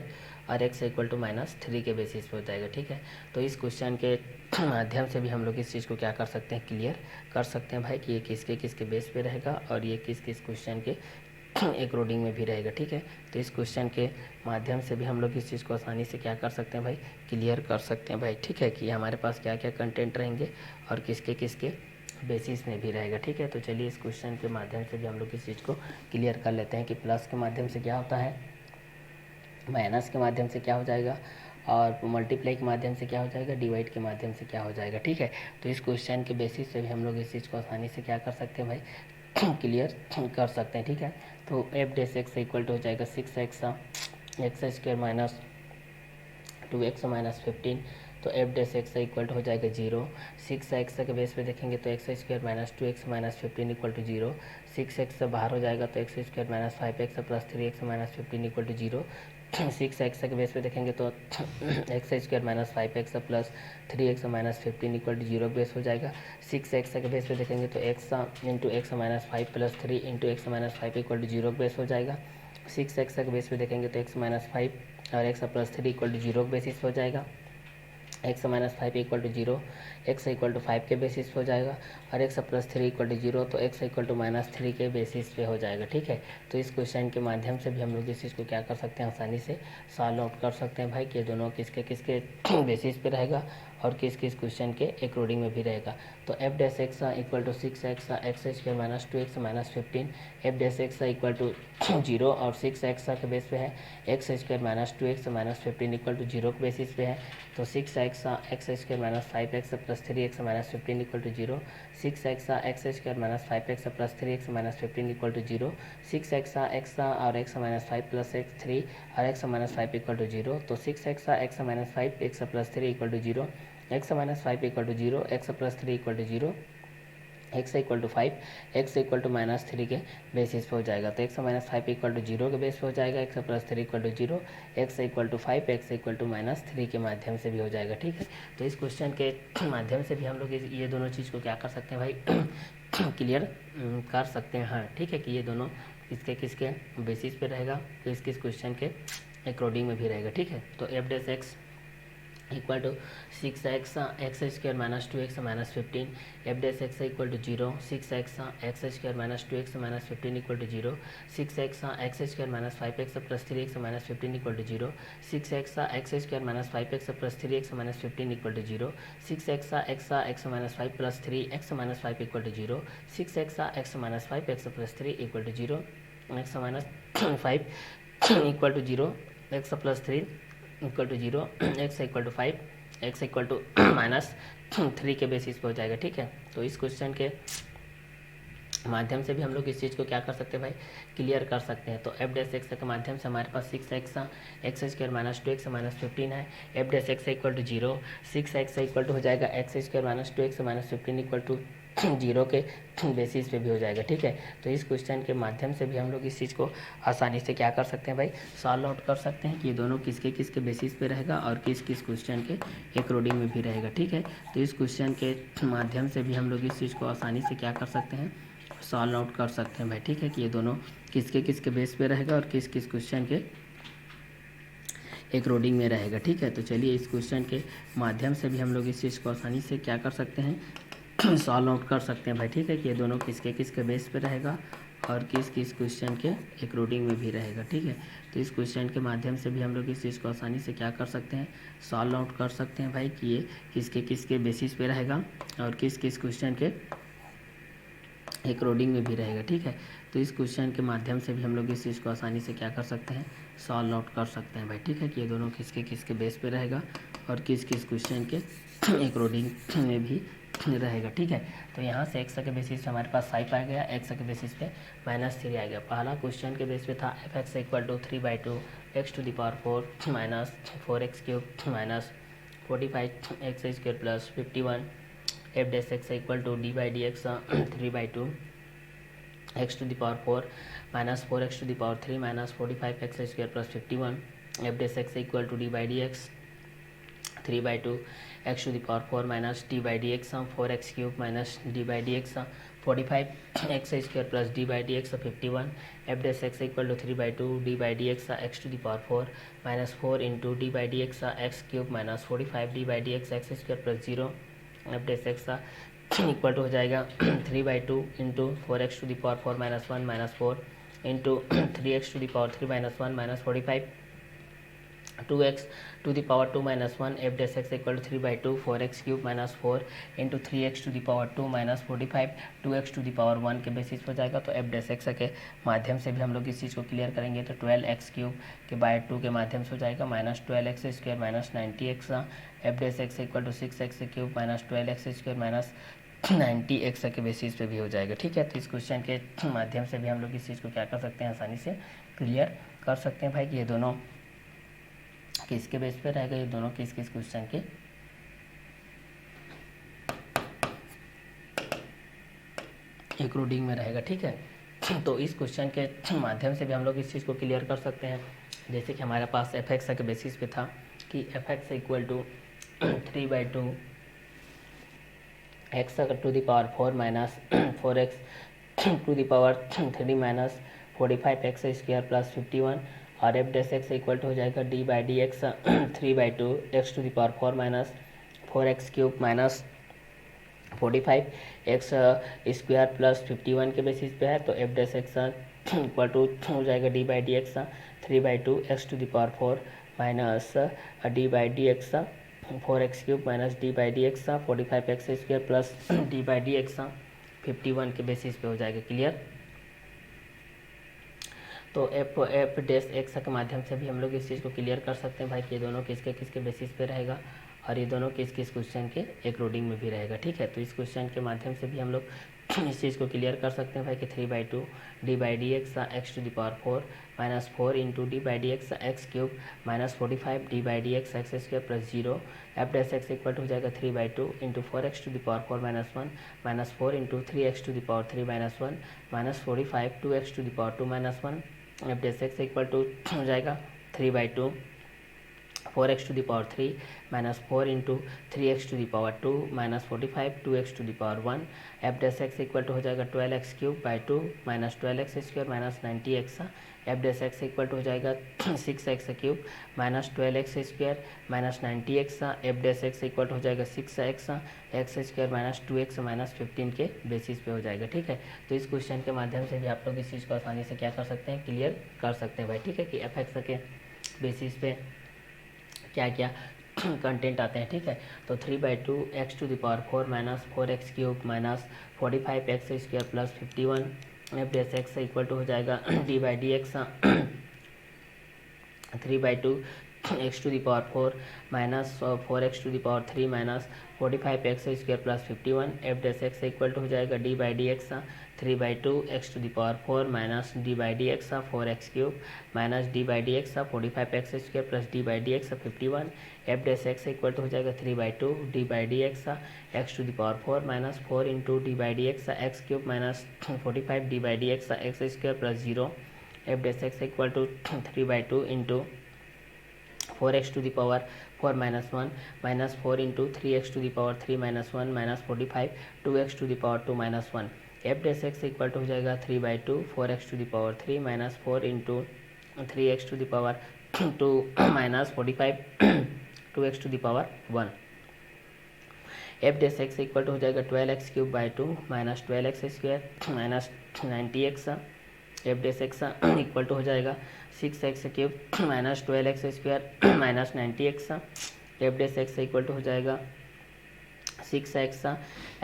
और x इक्वल टू माइनस 3 के बेसिस पे हो जाएगा, ठीक है। तो इस क्वेश्चन के माध्यम से भी हम लोग इस चीज़ को क्या कर सकते हैं, क्लियर कर सकते हैं भाई कि ये किसके किसके बेस पे रहेगा और ये किस किस क्वेश्चन के अकॉर्डिंग में भी रहेगा, ठीक है। तो इस क्वेश्चन के माध्यम से भी हम लोग इस चीज़ को आसानी से क्या कर सकते हैं भाई, क्लियर कर सकते हैं भाई, ठीक है, कि हमारे पास क्या क्या कंटेंट रहेंगे और किसके किसके बेसिस में भी रहेगा, ठीक है। तो चलिए इस क्वेश्चन के माध्यम से भी हम लोग इस चीज़ को क्लियर कर लेते हैं कि प्लस के माध्यम से क्या होता है, माइनस के माध्यम से क्या हो जाएगा और मल्टीप्लाई के माध्यम से क्या हो जाएगा, डिवाइड के माध्यम से क्या हो जाएगा, ठीक है। तो इस क्वेश्चन के बेसिस से भी हम लोग इस चीज़ को आसानी से क्या कर सकते हैं भाई, क्लियर कर सकते हैं, ठीक है। तो F dash x equal to हो जाएगा 6x x square minus 2x minus 15। तो F dash x equal to हो जाएगा 0। 6x के बेस पे देखेंगे तो x square minus 2x minus 15 equal to 0। 6x बाहर हो जाएगा तो x square minus 5x plus 3x minus 15 equal to 0। 6x के बेस पे देखेंगे तो x square minus 5x plus 3x minus 15 equal to 0 base हो जाएगा। 6x के बेस पे देखेंगे तो x into x minus 5 plus 3 into x minus 5 equal to 0 base हो जाएगा। 6x के बेस पे देखेंगे तो x माइनस 5 और x plus 3 equal to 0 basis हो जाएगा। x minus 5 equal to 0 x equal to 5 के बेसिस पे हो जाएगा और x प्लस 3 इक्वल टू 0 तो x इक्वल टू माइनस 3 के बेसिस पे हो जाएगा, ठीक है। तो इस क्वेश्चन के माध्यम से भी हम लोग इस चीज़ को क्या कर सकते हैं, आसानी से सॉल्व आउट कर सकते हैं भाई कि दोनों किसके किसके बेसिस पे रहेगा और किस किस क्वेश्चन के अकॉर्डिंग में भी रहेगा। तो F dash x equal to 6x x square minus 2x minus 15 f dash x equal to 0 और 6x के बेस पे है। X square minus 2x minus 15 equal to 0 के बेसिस पे है। तो 6x x square minus 5x plus 3x minus 15 equal to 0। 6x x square minus 5x plus 3x minus 15 equal to 0। 6x x और x माइनस 5 प्लस x 3 और x माइनस 5 इक्वल टू 0। तो 6x x minus 5 x plus 3 equal to 0 x minus 5 equal to 0 x plus 3 equal to 0 x equal to 5 x equal to minus 3 के बेसिस पे हो जाएगा। तो x माइनस 5 इक्वल टू 0 के बेस पे हो जाएगा, x plus 3 equal to 0 x equal to 5 x equal to minus 3 के माध्यम से भी हो जाएगा, ठीक है। तो इस क्वेश्चन के माध्यम से भी हम लोग ये दोनों चीज़ को क्या कर सकते हैं भाई क्लियर कर सकते हैं। हाँ ठीक है कि ये दोनों किसके किसके बेसिस पे रहेगा, किस किस क्वेश्चन के अकॉर्डिंग में भी रहेगा। ठीक है, तो F dash x equal to 6x x square minus 2x minus 15, f dash x equal to 0, 6x x square minus 2x minus 15 equal to 0, 6x x square minus 5x plus 3x minus 15 equal to 0, 6x x square minus 5x plus 3x minus 15 equal to 0, 6x x minus 5 plus 3x minus 5 equal to 0, 6x x minus 5x plus 3 equal to 0, x minus 5 equal to 0, x plus 3 equal to 0, x equal to 5, x equal to minus 3 के बेसिस पे हो जाएगा। ठीक है, तो इस क्वेश्चन के माध्यम से भी हम लोग इस चीज़ को क्या कर सकते हैं भाई, क्लियर कर सकते हैं। तो एफ डैश एक्स के माध्यम से हमारे पास 6x x square minus 2x minus 15 है, f dash x equal to 0, 6x equal to हो जाएगा x square minus 2x minus 15 equal to 0 के बेसिस पे भी हो जाएगा। ठीक है, तो इस क्वेश्चन के माध्यम से भी हम लोग इस चीज़ को आसानी से क्या कर सकते हैं भाई, सॉल्व आउट कर सकते हैं कि ये दोनों किसके किसके बेसिस पे रहेगा और किस किस क्वेश्चन के अकॉर्डिंग में भी रहेगा। ठीक है, तो इस क्वेश्चन के माध्यम से भी हम लोग इस चीज़ को आसानी से क्या कर सकते हैं, सॉल्व आउट कर सकते हैं भाई। ठीक है, कि ये दोनों किसके किसके बेस पे रहेगा और किस किस क्वेश्चन के अकॉर्डिंग में रहेगा। ठीक है, तो चलिए इस क्वेश्चन के माध्यम से भी हम लोग इस चीज़ को आसानी से क्या कर सकते हैं, सॉल्व आउट कर सकते हैं भाई। ठीक है, कि ये दोनों किसके किसके बेस पे रहेगा और किस किस क्वेश्चन के अकॉर्डिंग में भी रहेगा। ठीक है, तो इस क्वेश्चन के माध्यम से भी हम लोग इस चीज़ को आसानी से क्या कर सकते हैं, सॉल्व आउट कर सकते हैं भाई, कि ये किसके किसके बेसिस पे रहेगा और किस किस क्वेश्चन के अकॉर्डिंग में भी रहेगा। ठीक है, तो इस क्वेश्चन के माध्यम से भी हम लोग इस चीज़ को आसानी से क्या कर सकते हैं, सॉल्व आउट कर सकते हैं भाई। ठीक है, कि ये दोनों किसके किसके बेस पे रहेगा और किस किस क्वेश्चन के अकॉर्डिंग में भी रहेगा। ठीक है, तो यहाँ से एक्स के बेसिस पे हमारे पास 5 आ गया, एक्स के बेसिस पे -3 आ गया। पहला क्वेश्चन के बेस पे था f x equal to 3/2 x to the power 4 minus 4x cube minus 45 x square plus 51, F dash x equal to d/dx 3/2 x to the power 4 minus 4x to the power 3 minus 45 x square plus 51, F dash x equal to d/dx 3/2 x to the power 4 minus d/dx 4x cube minus d/dx 45 x square plus d/dx 51, F dash x equal to 3/2 d/dx x to the power 4 minus 4 into d/dx x cube minus 45 d/dx x square plus 0, F dash x equal to हो जाएगा 3/2 into 4x to the power 4 minus 1 minus 4 into 3x to the power 3 minus 1 minus 45 2x to the power 2 minus 1, F dash x equal to 3/2 4x cube minus 4 into 3x to the power 2 minus 45 2x to the power 1 के बेसिस हो जाएगा। तो एफ डैश एक्स के माध्यम से भी हम लोग इस चीज़ को क्लियर करेंगे, तो 12x क्यूब के बाय 2 के माध्यम से हो जाएगा minus 12x square minus 90x, F dash x equal to 6x cube minus 12x square minus 90x के बेसिस पे भी हो जाएगा। ठीक है, तो इस क्वेश्चन के माध्यम से भी हम लोग इस चीज़ को क्या कर सकते हैं, आसानी से क्लियर कर सकते हैं भाई, कि ये दोनों किसके बेस पे रहेगा, ये दोनों किस किस क्वेश्चन के अकॉर्डिंग में रहेगा। ठीक है, तो इस क्वेश्चन के माध्यम से भी हम लोग इस चीज़ को क्लियर कर सकते हैं, जैसे कि हमारे पास एफ एक्स के बेसिस पे था कि F x equal to 3/2 x to the power 4 minus 4x to the power 3 minus 45 x square plus 51, और F dash x equal to हो जाएगा d/dx 3/2 x to the power 4 minus 4x cube minus 45 x square plus 51 के बेसिस पे है। तो F dash x equal to हो जाएगा d/dx 3/2 x to the power 4 minus d/dx 4x cube minus d/dx 45 x square plus d/dx 51 के बेसिस पे हो जाएगा। क्लियर, तो एफ डैश एक्स के माध्यम से भी हम लोग इस चीज़ को क्लियर कर सकते हैं भाई, कि ये दोनों किसके किसके बेसिस पे रहेगा और ये दोनों किस किस क्वेश्चन के अकॉर्डिंग में भी रहेगा। ठीक है, तो इस क्वेश्चन के माध्यम से भी हम लोग इस चीज़ को क्लियर कर सकते हैं भाई, कि 3/2 d/dx x to the power 4 minus 4 into d/dx x cube minus 45 d/dx x square plus 0, F dash x equal to हो जाएगा 3/2 into 4x to the power 4 minus 1 minus 4 into 3x to the power 3 minus 1 minus 45 2x to the power 2 minus 1, F dash x equal to हो जाएगा 3/2 4x to the power 3 minus 4 into 3x to the power 2 minus 45 2x to the power 1 f dash x equal to हो जाएगा 12x cube by 2 minus 12x square minus 90x f dash x equal to हो जाएगा 6x cube minus 12x square minus 90x f dash x equal to हो जाएगा 6x x square minus 2x minus 15 के बेसिस पे हो जाएगा। ठीक है, तो इस क्वेश्चन के माध्यम से भी आप लोग इस चीज़ को आसानी से क्या कर सकते हैं, क्लियर कर सकते हैं भाई। ठीक है, कि एफ एक्स के बेसिस पे क्या क्या कंटेंट आते हैं। ठीक है, तो 3/2 x to the power 4 minus 4x cube minus 45 x square plus 51 F dash x equal to हो जाएगा D by D x 3/2 x to the power 4 minus 4x to the power 3 minus 45 x square plus 51 F dash x equal to हो जाएगा D by D x 3/2 x to the power 4 minus D by D x 4x cube minus D by D x 45 x square plus D by D x 51 F dash x equal to हो जाएगा 3/2 D by D x x to the power 4 minus 4 into d by D x x cube minus 45 D by D x x square plus 0 F dash x equal to 3/2 into 4x to the power 4 minus 1 minus 4 into 3x to the power 3 minus 1 minus 45 2x to the power 2 minus 1 f dash x equal to हो जाएगा 3/2 4x to the power 3 minus 4 into 3x to the power 2 minus 45 2x to the power 1 f dash x equal to हो जाएगा 12x cube by 2 minus 12x square minus 90x F dash x equal to हो जाएगा 6x cube minus 12x square minus 90x F dash x equal to हो जाएगा 6x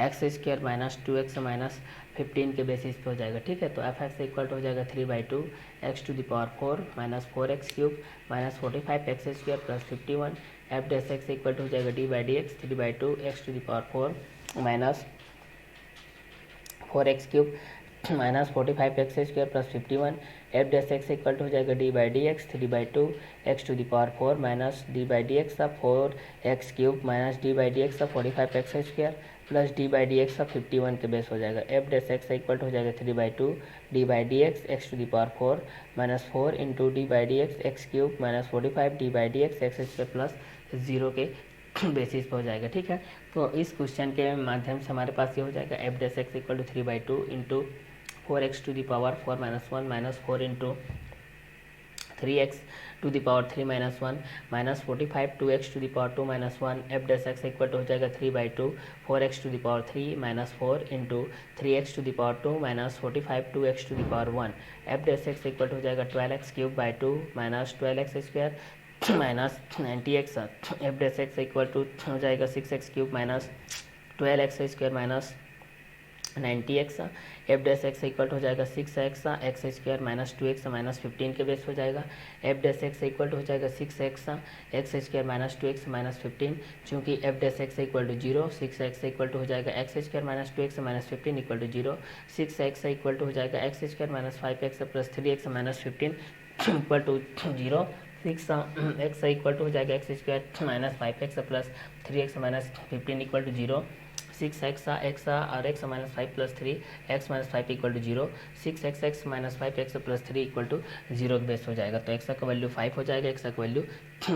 x square minus 2x minus 15 के बेसिस पे हो जाएगा। ठीक है, तो एफ एक्स इक्वल टू हो जाएगा 3/2 x to the power 4 minus 4x cube minus 45 x square plus 51 F dash x equal to हो जाएगा D by D x 3/2 x to the power 4 minus 4x cube minus 45 x square plus 51 F dash x equal to हो जाएगा D by D x 3/2 x to the power 4 minus D by D x 4x cube minus D by D x 45 x square plus D by D x 51 के बेस हो जाएगा। F dash x equal to हो जाएगा 3/2 D by D x x to the power 4 minus 4 into d by D x x cube minus 45 D by D x x square plus 0 के बेसिस पे हो जाएगा। ठीक है, तो इस क्वेश्चन के माध्यम से हमारे पास ये हो जाएगा F dash x equal to 3/2 into 4x to the power 4 minus 1 minus 4 into 3x to the power 3 minus 1 minus 45 2x to the power 2 minus 1 f dash x equal to हो जाएगा 3/2 4x to the power 3 minus 4 into 3x to the power 2 minus 45 2x to the power 1 f dash x equal to हो जाएगा 12x cube by 2 minus 12x square minus 90x f dash x equal to हो जाएगा 6x cube minus 12x square minus 90x F dash x equal हो जाएगा 6x x square minus 2x minus 15 के बेस हो जाएगा। एफ डैश एक्स इक्वल हो जाएगा 6x x square minus 2x minus 15 चूँकि f dash x equal to 0 6x equal to हो जाएगा x square minus 2x minus 15 equal to 0 6x equal to हो जाएगा x square minus 5x plus 3x minus 15 equal to 0 6x equal to हो जाएगा x square minus 5x plus 3x minus 15 equal to 0 6x और x minus 5 plus 3 x minus 5 equal to 0 6x minus 5x plus 3 equal to 0 के बेस हो जाएगा। तो x का वैल्यू 5 हो जाएगा, x का वैल्यू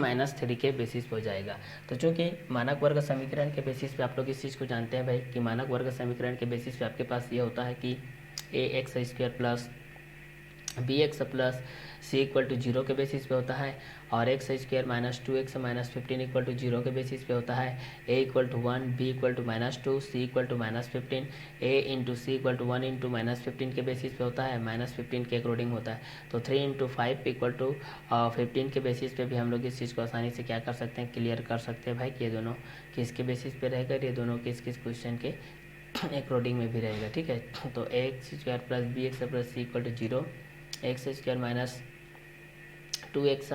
माइनस 3 के बेसिस पे हो जाएगा। तो चूँकि मानक वर्ग समीकरण के बेसिस पे आप लोग इस चीज़ को जानते हैं भाई कि मानक वर्ग समीकरण के बेसिस पे आपके पास ये होता है कि ax square plus bx plus C equal to 0 के बेसिस पे होता है और x square minus 2x minus 15 equal to 0 के बेसिस पे होता है। a equal to 1 b equal to minus 2 c equal to minus 15 a into C equal to 1 into minus 15 के बेसिस पे होता है, माइनस 15 के अकॉर्डिंग होता है। तो 3 इंटू 5 इक्वल टू 15 के बेसिस पे भी हम लोग इस चीज़ को आसानी से क्या कर सकते हैं, क्लियर कर सकते हैं भाई कि ये दोनों किसके बेसिस पे रहेगा, ये दोनों किस किस क्वेश्चन के अकॉर्डिंग में भी रहेगा। ठीक है, तो x square plus B x plus C equal to 0 x square minus 2x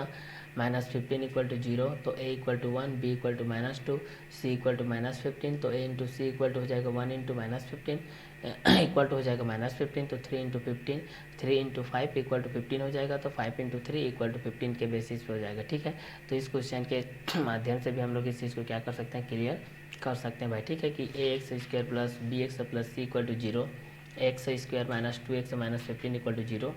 minus 15 equal to 0 तो a equal to 1 b equal to minus 2 c equal to minus 15 तो a into C equal to हो जाएगा 1 इंटू माइनस 15 इक्वल टू हो जाएगा माइनस 15 तो 3 इंटू 15 3 इंटू 5 इक्वल टू 15 हो जाएगा तो 5 इंटू 3 इक्वल टू 15 के बेसिस पे हो जाएगा। ठीक है, तो इस क्वेश्चन के माध्यम से भी हम लोग इस चीज़ को क्या कर सकते हैं, क्लियर कर सकते हैं भाई। ठीक है कि A X square plus B x plus C equal to 0 x square minus 2x minus 15 equal to 0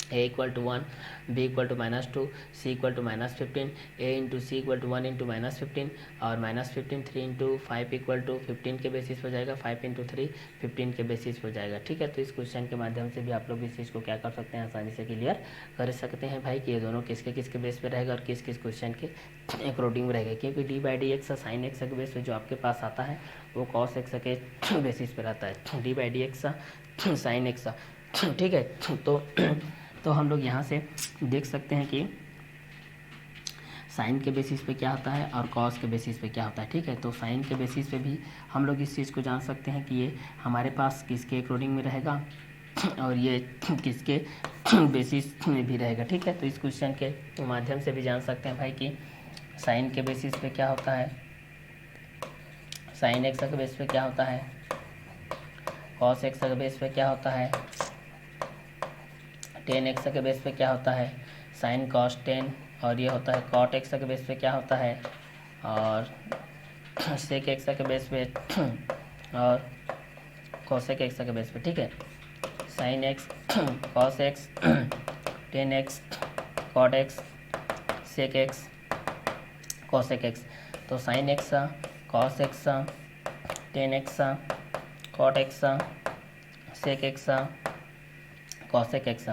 a equal to 1, b equal to -2, c equal to -15, a into C equal to 1 into -15 और -15 3 इंटू 5 इक्वल टू 15 के बेसिस पे हो जाएगा, 5 इंटू 3 15 के बेसिस पे हो जाएगा। ठीक है, तो इस क्वेश्चन के माध्यम से भी आप लोग इस चीज़ को क्या कर सकते हैं, आसानी से क्लियर कर सकते हैं भाई कि ये दोनों किसके किसके बेस पे रहेगा और किस किस क्वेश्चन के अकॉर्डिंग में रहेगा। क्योंकि d/dx साइन एक्स के बेस पे जो आपके पास आता है वो cos एक्स के बेसिस पे रहता है, d/dx साइन एक्स। ठीक है, तो हम लोग यहाँ से देख सकते हैं कि साइन के बेसिस पे क्या होता है और कॉस के बेसिस पे क्या होता है। ठीक है, तो साइन के बेसिस पे भी हम लोग इस चीज़ को जान सकते हैं कि ये हमारे पास किसके अकॉर्डिंग में रहेगा और ये किसके बेसिस में भी रहेगा। ठीक है, तो इस क्वेश्चन के माध्यम से भी जान सकते हैं भाई कि साइन के बेसिस पे क्या होता है, साइन एक्स के बेस पे क्या होता है, कॉस एक्स के बेस पे क्या होता है, टेन एक्स के बेस पे क्या होता है, साइन कॉस टेन, और ये होता है कॉट एक्स के बेस पे क्या होता है, और सेक एक्स के बेस पे और कॉसेक एक्स के बेस पे। ठीक है, sine x, cos x, tan x, cot x, sec x, cosec X. तो sine x, cos x, tan x, cot x, sec x, cosec X.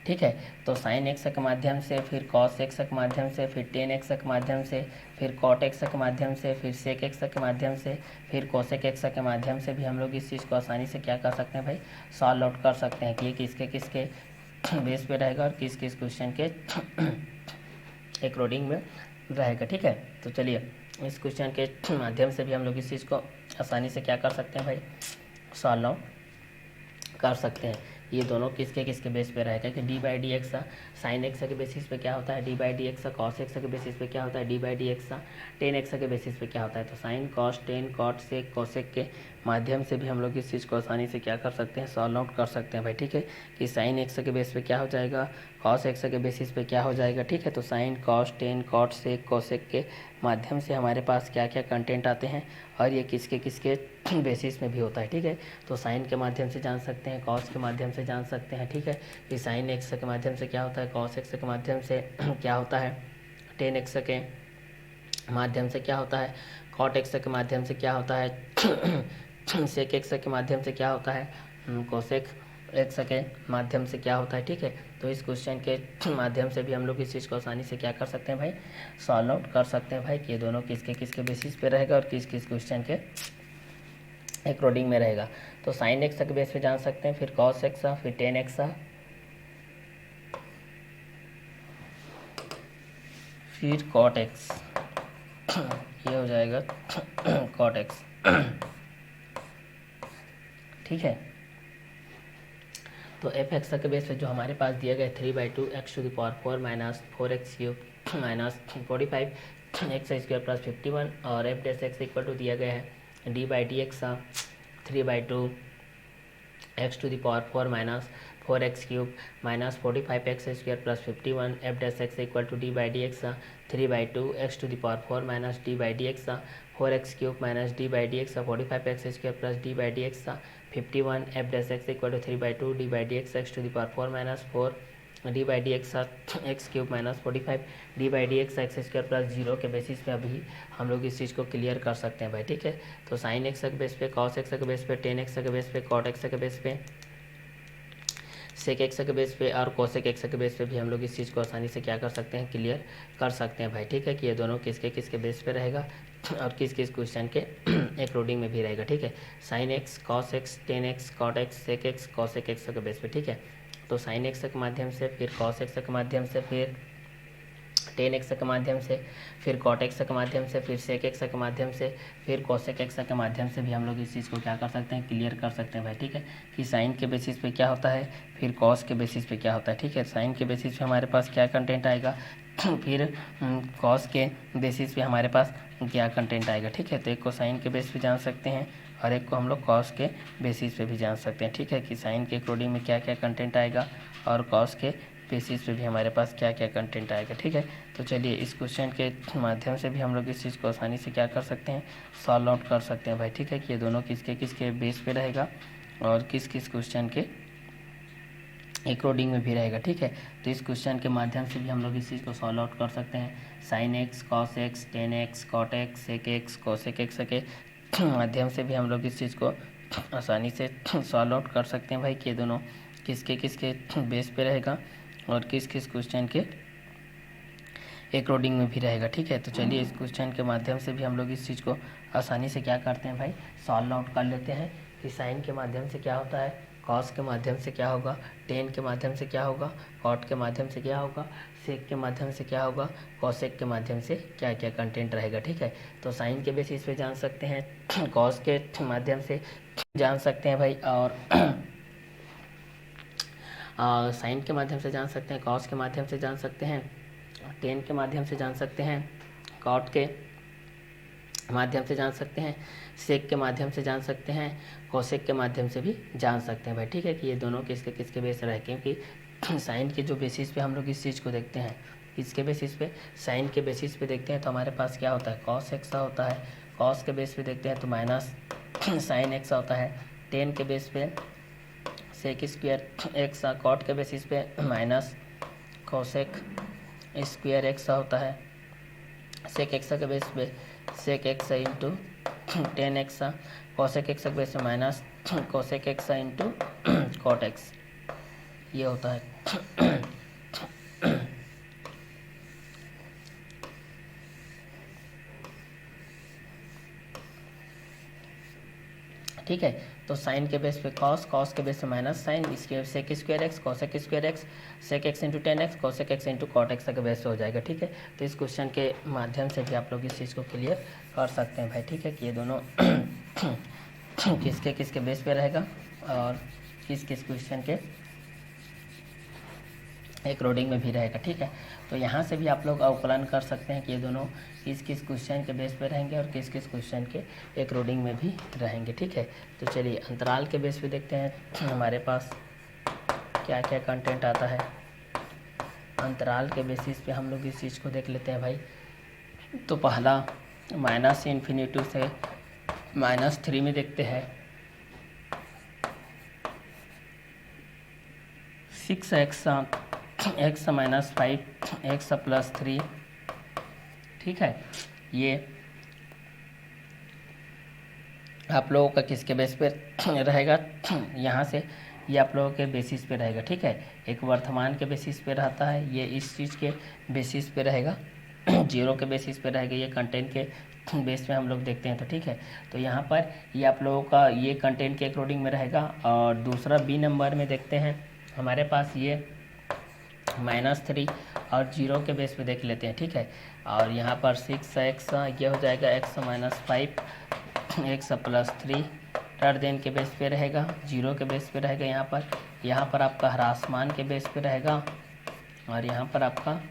ठीक है, तो साइन एक्स के माध्यम से, फिर कॉस एक्स के माध्यम से, फिर टेन एक्स के माध्यम से, फिर कॉट एक्स के माध्यम से, फिर सेक एक्स के माध्यम से, फिर कोसेक एक्स के माध्यम से भी हम लोग इस चीज़ को आसानी से क्या कर सकते हैं भाई, सॉल्व आउट कर सकते हैं कि ये किसके किसके बेस पे रहेगा और किस किस क्वेश्चन के अकॉर्डिंग में रहेगा। ठीक है, तो चलिए इस क्वेश्चन के माध्यम से भी हम लोग इस चीज़ को आसानी से क्या कर सकते हैं भाई, सॉल्व आउट कर सकते हैं। ये दोनों किसके किसके बेस पे रहेगा कि d/dx साइन एक्स के बेसिस पे क्या होता है, d/dx कॉस एक्स के बेसिस पे क्या होता है, d/dx टेन एक्स के बेसिस पे क्या होता है। तो sine cos tan cot sec cosec के माध्यम से भी हम लोग इस चीज़ को आसानी से क्या कर सकते हैं, सॉल्व आउट कर सकते हैं भाई। ठीक है, कि साइन एक्स के बेस पे क्या हो जाएगा, कॉस एक्स के बेसिस पे क्या हो जाएगा। ठीक है, तो sine cos tan cot sec cosec के माध्यम से हमारे पास क्या क्या कंटेंट आते हैं और ये किसके किसके बेसिस में भी होता है। ठीक है, तो साइन के माध्यम से जान सकते हैं, कॉस के माध्यम से जान सकते हैं। ठीक है, कि साइन एक्स के माध्यम से क्या होता है, कॉस एक्स के माध्यम से क्या होता है, टेन एक्स के माध्यम से क्या होता है, कॉट एक्स के माध्यम से क्या होता है, सेक एक्स के माध्यम से क्या होता है, कोसेक एक्स के माध्यम से क्या होता है। ठीक है, तो इस क्वेश्चन के माध्यम से भी हम लोग इस चीज़ को आसानी से क्या कर सकते हैं भाई, सॉल्व आउट कर सकते हैं भाई कि ये दोनों किसके किसके बेसिस पे रहेगा और किस किस क्वेश्चन के अकॉर्डिंग में रहेगा। तो साइन एक्स के बेस पे जान सकते हैं, फिर कॉस एक्स, फिर टेन एक्स, फिर कॉट एक्स, ये हो जाएगा कॉट एक्स। ठीक है, तो एफ एक्स के बेस पे जो हमारे पास दिया गया 3/2 x to the power 4 minus 4x cube minus 45 x square plus 51 और F dash x equal to दिया गया है d/dx 3/2 x to the power 4 minus 4x cube minus 45 x square plus 51 F dash x equal to d/dx 3/2 x to the power 4 minus d/dx 4x cube minus d/dx 45 x square plus d/dx 51 F dash x equal to 3/2 d/dx x to the power 4 minus 4 d/dx x cube minus 45 d/dx x square plus 0 के बेसिस पे अभी हम लोग इस चीज़ को क्लियर कर सकते हैं भाई। ठीक है, तो साइन एक्स के बेस पे, कॉस एक्स के बेस पे, टेन एक्स के बेस पे, कॉट एक्स के बेस पे, सेक एक्स के बेस पे और कोसेक एक्स के बेस पे भी हम लोग इस चीज़ को आसानी से क्या कर सकते हैं, क्लियर कर सकते हैं भाई। ठीक है, कि ये दोनों किसके किसके बेस पे रहेगा और किस किस क्वेश्चन के अकॉर्डिंग में भी रहेगा। ठीक है, sine x, cos x, tan x, cot x, sec x, cosec x के बेस पे। ठीक है, तो साइन एक्स के माध्यम से, फिर कॉस एक्स के माध्यम से, फिर टेन एक्स के माध्यम से, फिर कॉट एक्स के माध्यम से, फिर सेक एक्स के माध्यम से, फिर कोसेक एक्स के माध्यम से भी हम लोग इस चीज़ को क्या कर सकते हैं, क्लियर कर सकते हैं भाई। ठीक है, कि साइन के बेसिस पे क्या होता है, फिर कॉस के बेसिस पे क्या होता है। ठीक है, साइन के बेसिस पे हमारे पास क्या कंटेंट आएगा, फिर कॉस के बेसिस पे हमारे पास क्या कंटेंट आएगा। ठीक है, तो एक को साइन के बेस पे जान सकते हैं और एक को हम लोग कॉस के बेसिस पे भी जान सकते हैं। ठीक है, कि साइन के अकॉर्डिंग में क्या क्या कंटेंट आएगा और कॉस के बेसिस पे भी हमारे पास क्या क्या कंटेंट आएगा। ठीक है, तो चलिए इस क्वेश्चन के माध्यम से भी हम लोग इस चीज़ को आसानी से क्या कर सकते हैं, सॉल्व आउट कर सकते हैं भाई। ठीक है, कि ये दोनों किसके किसके बेस पे रहेगा और किस किस क्वेश्चन के एक रोडिंग में भी रहेगा। ठीक है, तो इस क्वेश्चन के माध्यम से भी हम लोग इस चीज़ को सॉल्व आउट कर सकते हैं। Sine x, cos x, tan x, cot x, sec x, cosec x के माध्यम से भी हम लोग इस चीज़ को आसानी से सॉल्व आउट कर सकते हैं भाई कि ये दोनों किसके किसके बेस पे रहेगा और किस किस क्वेश्चन के एक रोडिंग में भी रहेगा। ठीक है, तो चलिए इस क्वेश्चन के माध्यम से भी हम लोग इस चीज़ को आसानी से क्या करते हैं भाई, सॉल्व आउट कर लेते हैं कि साइन के माध्यम से क्या होता है, कॉस के माध्यम से क्या होगा, टेन के माध्यम से क्या होगा, कॉट के माध्यम से क्या होगा, सेक के माध्यम से क्या होगा, कॉसेक के माध्यम से क्या क्या कंटेंट रहेगा। ठीक है, तो साइन के बेसिस पे जान सकते हैं, कॉस के माध्यम से जान सकते हैं भाई, और साइन के माध्यम से जान सकते हैं, कॉस के माध्यम से जान सकते हैं, टेन के माध्यम से जान सकते हैं, कॉट के माध्यम से जान सकते हैं, सेक के माध्यम से जान सकते हैं, कोसेक के माध्यम से भी जान सकते हैं भाई। ठीक है, कि ये दोनों किसके किसके बेस रहे, क्योंकि साइन के जो बेसिस पे हम लोग इस चीज़ को देखते हैं, किसके बेसिस पे, साइन के बेसिस पे देखते हैं तो हमारे पास क्या होता है, कॉस एक्स होता है। कॉस के बेस पे देखते हैं तो माइनस साइन एक्स होता है। टेन के बेस पे सेक स्क्वायर एक्स, कॉट के बेसिस पे माइनस कोसेक स्क्वायर एक्स होता है। सेक एक्स के बेस पे sec x into tan x, cosec x के बेस पे minus cosec x into cot x, ये होता है। ठीक है, तो साइन के बेस पे कॉस, कॉस के बेस पे माइनस साइन, इसके sec square x, cosec square x, sec x into tan x, cosec x into cot x के बेस पे हो जाएगा। ठीक है, तो इस क्वेश्चन के माध्यम से भी आप लोग इस चीज़ को क्लियर कर सकते हैं भाई। ठीक है, कि ये दोनों किसके किसके बेस पे रहेगा और किस किस क्वेश्चन के एक रोडिंग में भी रहेगा। ठीक है, तो यहाँ से भी आप लोग अवकलन कर सकते हैं कि ये दोनों किस किस क्वेश्चन के बेस पे रहेंगे और किस किस क्वेश्चन के एक रोडिंग में भी रहेंगे। ठीक है, तो चलिए अंतराल के बेस पे देखते हैं हमारे पास क्या क्या कंटेंट आता है। अंतराल के बेसिस पे हम लोग इस चीज़ को देख लेते हैं भाई। तो पहला माइनस इन्फिनिटी से -3 में देखते हैं 6x x minus 5 x plus 3। ठीक है, ये आप लोगों का किसके बेस पे रहेगा, यहाँ से ये आप लोगों के बेसिस पे रहेगा। ठीक है, एक वर्तमान के बेसिस पे रहता है, ये इस चीज़ के बेसिस पे रहेगा, जीरो के बेसिस पे रहेगा, ये कंटेंट के बेस पे हम लोग देखते हैं। तो ठीक है, तो यहाँ पर ये आप लोगों का ये कंटेंट के अकॉर्डिंग में रहेगा। और दूसरा बी नंबर में देखते हैं हमारे पास ये -3 और जीरो के बेस पे देख लेते हैं। ठीक है, और यहाँ पर 6x ये हो जाएगा x minus 5 x plus 3 third then के बेस पे रहेगा, जीरो के बेस पे रहेगा। यहाँ पर आपका ह्रासमान के बेस पे रहेगा और यहाँ पर आपका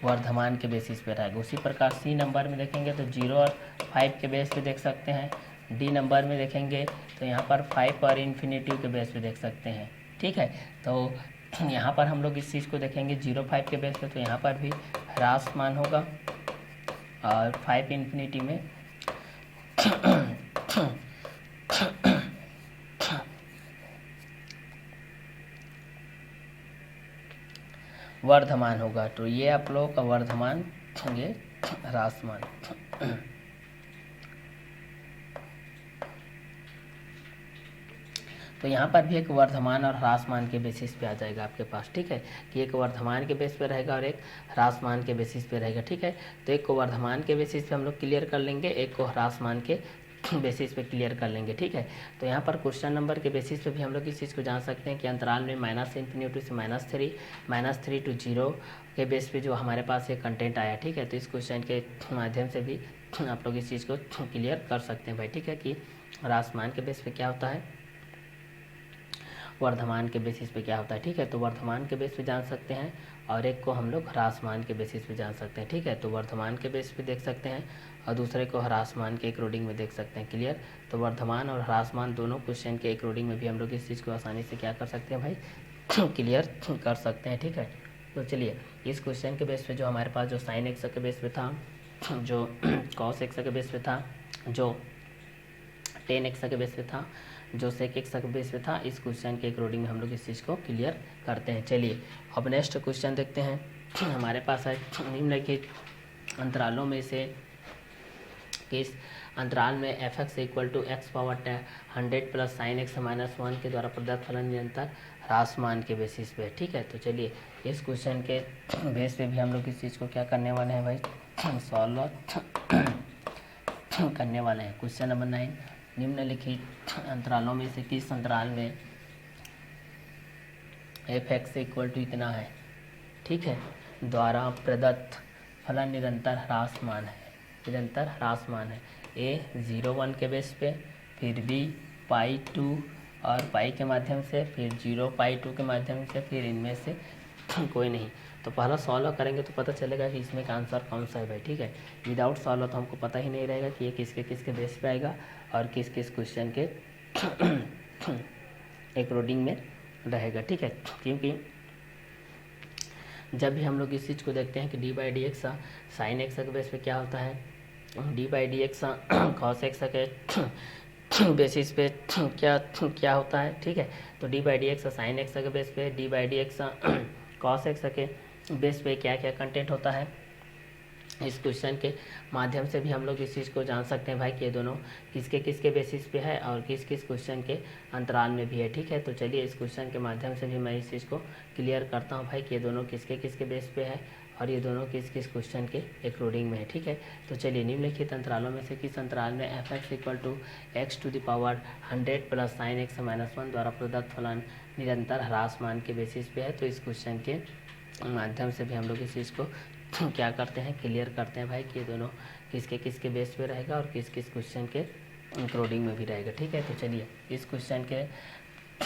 वर्धमान के बेसिस पे रहेगा। उसी प्रकार सी नंबर में देखेंगे तो 0 और 5 के बेस पे देख सकते हैं। डी नंबर में देखेंगे तो यहाँ पर 5 और इन्फिनिटी के बेस पे देख सकते हैं। ठीक है, तो यहाँ पर हम लोग इस चीज़ को देखेंगे 0 5 के बेस पे, तो यहाँ पर भी ह्रासमान होगा और 5 इन्फिनिटी में वर्धमान होगा। तो ये आप लोगों का वर्धमान, ये ह्रासमान। तो यहाँ पर भी एक वर्धमान और ह्रासमान के बेसिस पे आ जाएगा आपके पास। ठीक है, कि एक वर्धमान के बेस पे रहेगा और एक ह्रासमान के बेसिस पे रहेगा। ठीक है, तो एक को वर्धमान के बेसिस पे हम लोग क्लियर कर लेंगे, एक को ह्रासमान के बेसिस पे क्लियर कर लेंगे। ठीक है, तो यहाँ पर क्वेश्चन नंबर के बेसिस पे भी हम लोग इस चीज़ को जान सकते हैं कि अंतराल में -∞ से -3 to 0 के बेस पे जो हमारे पास ये कंटेंट आया। ठीक है, तो इस क्वेश्चन के माध्यम से भी आप लोग इस चीज़ को क्लियर कर सकते हैं भाई। ठीक है, कि ह्रासमान के बेस पे क्या होता है, वर्धमान के बेसिस पे क्या होता है। ठीक है, तो वर्धमान के बेस पे जान सकते हैं और एक को हम लोग ह्रासमान के बेसिस पे जान सकते हैं। ठीक है, तो वर्धमान के बेस पे देख सकते हैं और दूसरे को ह्रासमान के एक रोडिंग में देख सकते हैं। क्लियर, तो वर्धमान और ह्रासमान दोनों क्वेश्चन के एक रोडिंग में भी हम लोग इस चीज़ को आसानी से क्या कर सकते हैं भाई, क्लियर कर सकते हैं। ठीक है, तो चलिए इस क्वेश्चन के बेस पे जो हमारे पास जो साइन एक्स के बेस पे था, जो कॉस एक्स के बेस पे था, जो टेन एक्स के बेस पे था, जो सेक एक्स के बेस पे था। इस क्वेश्चन के अकॉर्डिंग हम लोग इस चीज़ को क्लियर करते हैं। चलिए अब नेक्स्ट क्वेश्चन देखते हैं। हमारे पास है निम्नलिखित अंतरालों में से किस अंतराल में f x equal to x power 100 plus sine x minus 1 के द्वारा प्रदत्त फलन निरंतर ह्रासमान के बेसिस पे। ठीक है, तो चलिए इस क्वेश्चन के बेस पे भी हम लोग इस चीज़ को क्या करने वाले हैं भाई, सॉल्व करने वाले हैं। क्वेश्चन नंबर 9, निम्नलिखित अंतरालों में से किस अंतराल में एफ एक्स इक्वल टू इतना है, ठीक है, द्वारा प्रदत्त फलन निरंतर ह्रासमान है, निरंतर ह्रासमान है। ए 0 1 के बेस पे, फिर बी पाई 2 और पाई के माध्यम से, फिर 0 पाई 2 के माध्यम से, फिर इनमें से कोई नहीं। तो पहला सॉल्व करेंगे तो पता चलेगा कि इसमें का आंसर कौन सा है भाई। ठीक है, विदाउट सॉल्व तो हमको पता ही नहीं रहेगा कि ये किसके किसके बेस पे आएगा और किस किस क्वेश्चन के अकॉर्डिंग में रहेगा। ठीक है, क्योंकि जब भी हम लोग इस चीज़ को देखते हैं कि d by D x sine x के बेस पे क्या होता है, D by D x cos x के बेसिस पे क्या होता है। ठीक है, तो D by D x sine x के बेस पे, d by D x cos x के बेस पे क्या क्या कंटेंट होता है। इस क्वेश्चन के माध्यम से भी हम लोग इस चीज़ को जान सकते हैं भाई कि ये दोनों किसके किसके बेसिस पे है और किस किस क्वेश्चन के अंतराल में भी है। ठीक है, तो चलिए इस क्वेश्चन के माध्यम से भी मैं इस चीज़ को क्लियर करता हूँ भाई कि ये दोनों किसके किसके बेस पे है और ये दोनों किस किस क्वेश्चन के अकॉर्डिंग में है। ठीक है, तो चलिए निम्नलिखित अंतरालों में से किस अंतराल में f x equal to x to the power 100 plus sine x minus 1 द्वारा प्रदत्त फलन निरंतर ह्रासमान के बेसिस पे है। तो इस क्वेश्चन के माध्यम से भी हम लोग इस चीज़ को क्या करते हैं, क्लियर करते हैं भाई कि ये दोनों किसके किसके बेस पे रहेगा और किस किस क्वेश्चन के अकॉर्डिंग में भी रहेगा। ठीक है, तो चलिए इस क्वेश्चन के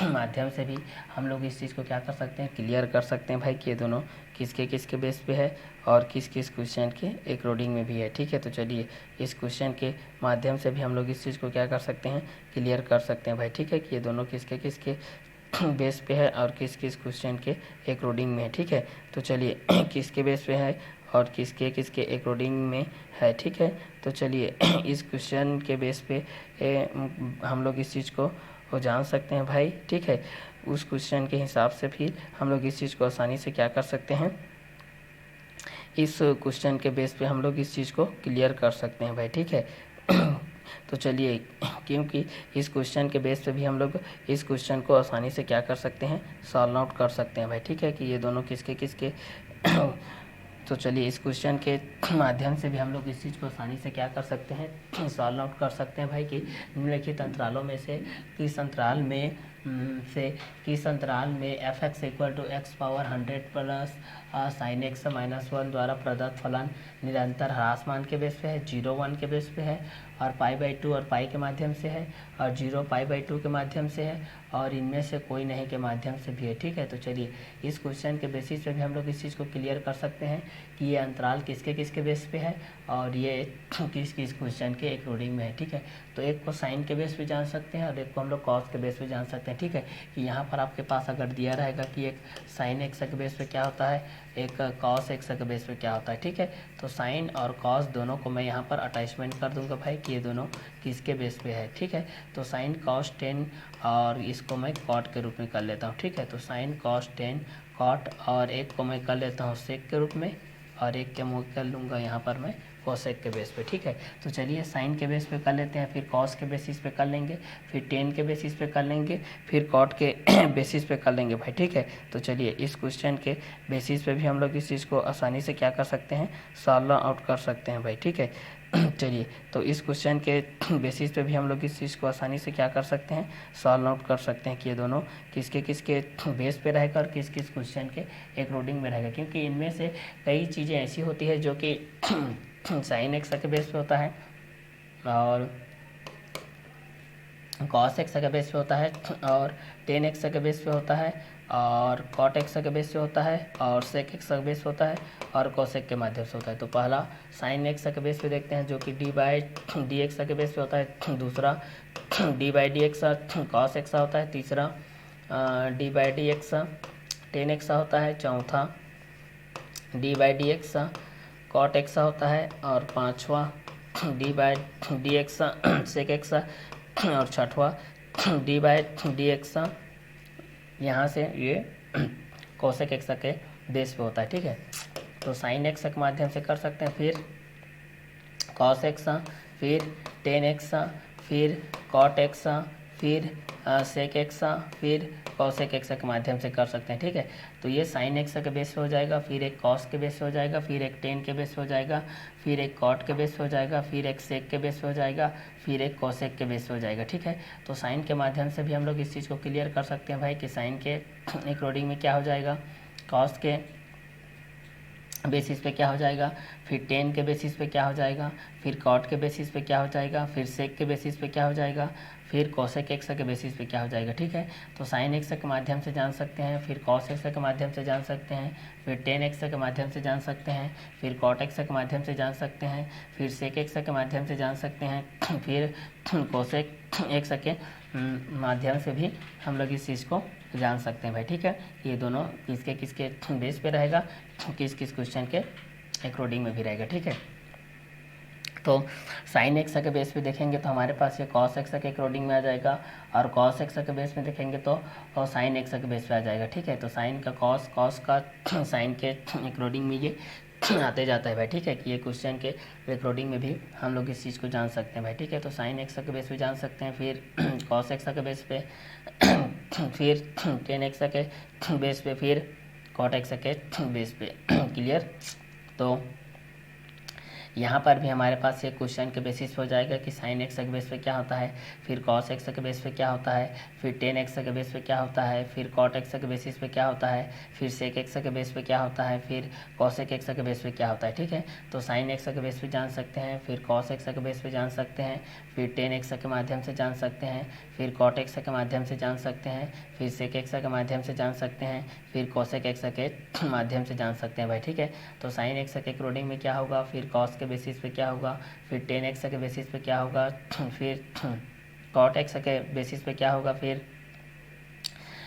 माध्यम से भी हम लोग इस चीज़ को क्या कर सकते हैं, क्लियर कर सकते हैं भाई कि ये दोनों किसके किसके बेस पे है और किस किस क्वेश्चन के अकॉर्डिंग में भी है। ठीक है, तो चलिए इस क्वेश्चन के माध्यम से भी हम लोग इस चीज़ को क्या कर सकते हैं, क्लियर कर सकते हैं भाई। ठीक है, कि ये दोनों किसके किसके बेस पे है और किस किस क्वेश्चन के अकॉर्डिंग में है। ठीक है, तो चलिए किसके बेस पे है और किसके किसके अकॉर्डिंग में है। ठीक है, तो चलिए इस क्वेश्चन के बेस पे हम लोग इस चीज़ को जान सकते हैं भाई। ठीक है, उस क्वेश्चन के हिसाब से भी हम लोग इस चीज़ को आसानी से क्या कर सकते हैं, इस क्वेश्चन के बेस पे हम लोग इस चीज़ को क्लियर कर सकते हैं भाई। ठीक है, तो चलिए क्योंकि इस क्वेश्चन के बेस पे भी हम लोग इस क्वेश्चन को आसानी से क्या कर सकते हैं, सॉल्व आउट कर सकते हैं भाई। ठीक है, कि ये दोनों किसके किसके तो चलिए इस क्वेश्चन के माध्यम से भी हम लोग इस चीज़ को आसानी से क्या कर सकते हैं, सॉल्व आउट कर सकते हैं भाई कि निम्नलिखित अंतरालों में से किस अंतराल में f x equal to x power 100 plus sine x minus 1 द्वारा प्रदत्त फलन निरंतर ह्रासमान के बेस पे है, 0 1 के बेस पे है और पाई बाई 2 और पाई के माध्यम से है और 0 पाई बाई 2 के माध्यम से है और इनमें से कोई नहीं के माध्यम से भी है। ठीक है, तो चलिए इस क्वेश्चन के बेसिस पे भी हम लोग इस चीज़ को क्लियर कर सकते हैं कि ये अंतराल किसके किसके बेस पे है और ये किस किस क्वेश्चन के अकॉर्डिंग में है। ठीक है, तो एक को साइन के बेस पे जान सकते हैं और एक को हम लोग कॉस के बेस पे जान सकते हैं। ठीक है, कि यहाँ पर आपके पास अगर दिया रहेगा कि एक साइन एक्स के बेस पे क्या होता है, एक कॉस एक्स के बेस पे क्या होता है। ठीक है, तो साइन और कॉस दोनों को मैं यहाँ पर अटैचमेंट कर दूंगा भाई कि ये दोनों किसके बेस पे है। ठीक है, तो साइन कॉस 10 और इसको मैं कॉट के रूप में कर लेता हूँ। ठीक है, तो साइन कॉस 10 कॉट और एक को मैं कर लेता हूँ सेक के रूप में और एक के मुँह कर लूँगा यहाँ पर मैं कोसेक के बेस पे। ठीक है, तो चलिए साइन के बेस पे कर लेते हैं, फिर कॉस के बेसिस पे कर लेंगे, फिर 10 के बेसिस पे कर लेंगे, फिर कॉट के बेसिस पे कर लेंगे भाई। ठीक है, तो चलिए इस क्वेश्चन के बेसिस पे भी हम लोग इस चीज़ को आसानी से क्या कर सकते हैं, सॉल्व आउट कर सकते हैं भाई। ठीक है, चलिए तो इस क्वेश्चन के बेसिस पे भी हम लोग इस चीज़ को आसानी से क्या कर सकते हैं, सॉल्व आउट कर सकते हैं कि ये दोनों किसके किसके बेस पे रहेगा और किस किस क्वेश्चन के अकॉर्डिंग में रहेगा। क्योंकि इनमें से कई चीज़ें ऐसी होती है जो कि साइन एक्स के बेस पे होता है और कॉस एक्स के बेस पे होता है और टेन एक्स के बेस पे होता है और कॉट एक्स के बेस पे होता है और सेक एक्स का बेस पे होता है और कोसेक के माध्यम से होता है। तो पहला साइन एक्स के बेस पे देखते हैं जो कि डी बाई डी एक्स के बेस पे होता है, दूसरा D by D x cos x होता है, तीसरा D by D x tan x होता है, चौथा d by D x cot x होता है और पांचवा d by D x sec x और छठवा डी बाई डी एक्स यहाँ से ये कोसेक एक्स के बेस पे होता है, ठीक है। तो साइन एक्स के माध्यम से कर सकते हैं, फिर कॉस एक्स, फिर टेन एक्स, फिर कॉट एक्स, फिर सेक एक्स, फिर कॉसेक एक्स के माध्यम से कर सकते हैं, ठीक है। तो ये साइन एक्स के बेस पे हो जाएगा, फिर एक कॉस के बेस पे हो जाएगा, फिर एक टेन के बेस पे हो जाएगा, फिर एक कॉट के बेस पे हो जाएगा, फिर एक सेक के बेस पे हो जाएगा, फिर एक कॉसेक के बेस पे हो जाएगा, ठीक है। तो साइन के माध्यम से भी हम लोग इस चीज़ को क्लियर कर सकते हैं भाई कि साइन के अकॉर्डिंग में क्या हो जाएगा, कॉस के बेसिस पे क्या हो जाएगा, फिर टेन के बेसिस पे क्या हो जाएगा, फिर कॉट के बेसिस पे क्या हो जाएगा, फिर सेक के बेसिस पे क्या हो जाएगा, फिर कॉसेक एक्स के बेसिस पे क्या हो जाएगा, ठीक है। तो साइन एक्स के माध्यम से जान सकते हैं, फिर कॉस एक्स के माध्यम से जान सकते हैं, फिर टेन एक्स के माध्यम से जान सकते हैं, फिर कॉट एक्स के माध्यम से जान सकते हैं, फिर सेक एक्स के माध्यम से जान सकते हैं, फिर कॉसेक एक्स के माध्यम से भी हम लोग इस चीज़ को जान सकते हैं भाई, ठीक है। ये दोनों किसके किसके बेस पे रहेगा, किस किस क्वेश्चन के अकॉर्डिंग में भी रहेगा, ठीक है। तो साइन एक्स के बेस पे देखेंगे तो हमारे पास ये कॉस एक्स के अकॉर्डिंग में आ जाएगा, और कॉस एक्स के बेस में देखेंगे तो साइन एक्स के बेस पे आ जाएगा, ठीक है। तो साइन का कॉस, कॉस का साइन के अकॉर्डिंग में ये आते जाता है भाई, ठीक है। कि ये क्वेश्चन के अकॉर्डिंग में भी हम लोग इस चीज़ को जान सकते हैं भाई, ठीक है। तो साइन एक्स के बेस पे जान सकते हैं, फिर कॉस एक्स के बेस पे, फिर टेन एक्स के बेस पे, फिर कॉट एक्स के बेस पे, क्लियर। तो यहाँ पर भी हमारे पास ये क्वेश्चन के बेसिस पे हो जाएगा कि साइन एक्स के बेस पे क्या होता है, फिर कॉस एक्स के बेस पे क्या होता है, फिर टेन एक्स के बेस पे क्या होता है, फिर कॉट एक्स के बेसिस पे क्या होता है, फिर सेक एक्स के बेस पे क्या होता है, फिर कॉसेक एक्स के बेस पे क्या होता है, ठीक है। तो साइन एक्स के बेस पे जान सकते हैं, फिर कॉस एक्स के बेस पे जान सकते हैं, फिर टेन एक्स के माध्यम से जान सकते हैं, फिर कॉट एक्स के माध्यम से जान सकते हैं, फिर सेक एक्स के माध्यम से जान सकते हैं, फिर कॉसेक एक्स के माध्यम से जान सकते हैं भाई, ठीक है। तो साइन एक्स के अकॉर्डिंग में क्या होगा, फिर कॉस के बेसिस पे क्या होगा, फिर टेन एक्स के बेसिस पे क्या होगा, फिर कॉट एक्स के बेसिस पे क्या होगा, फिर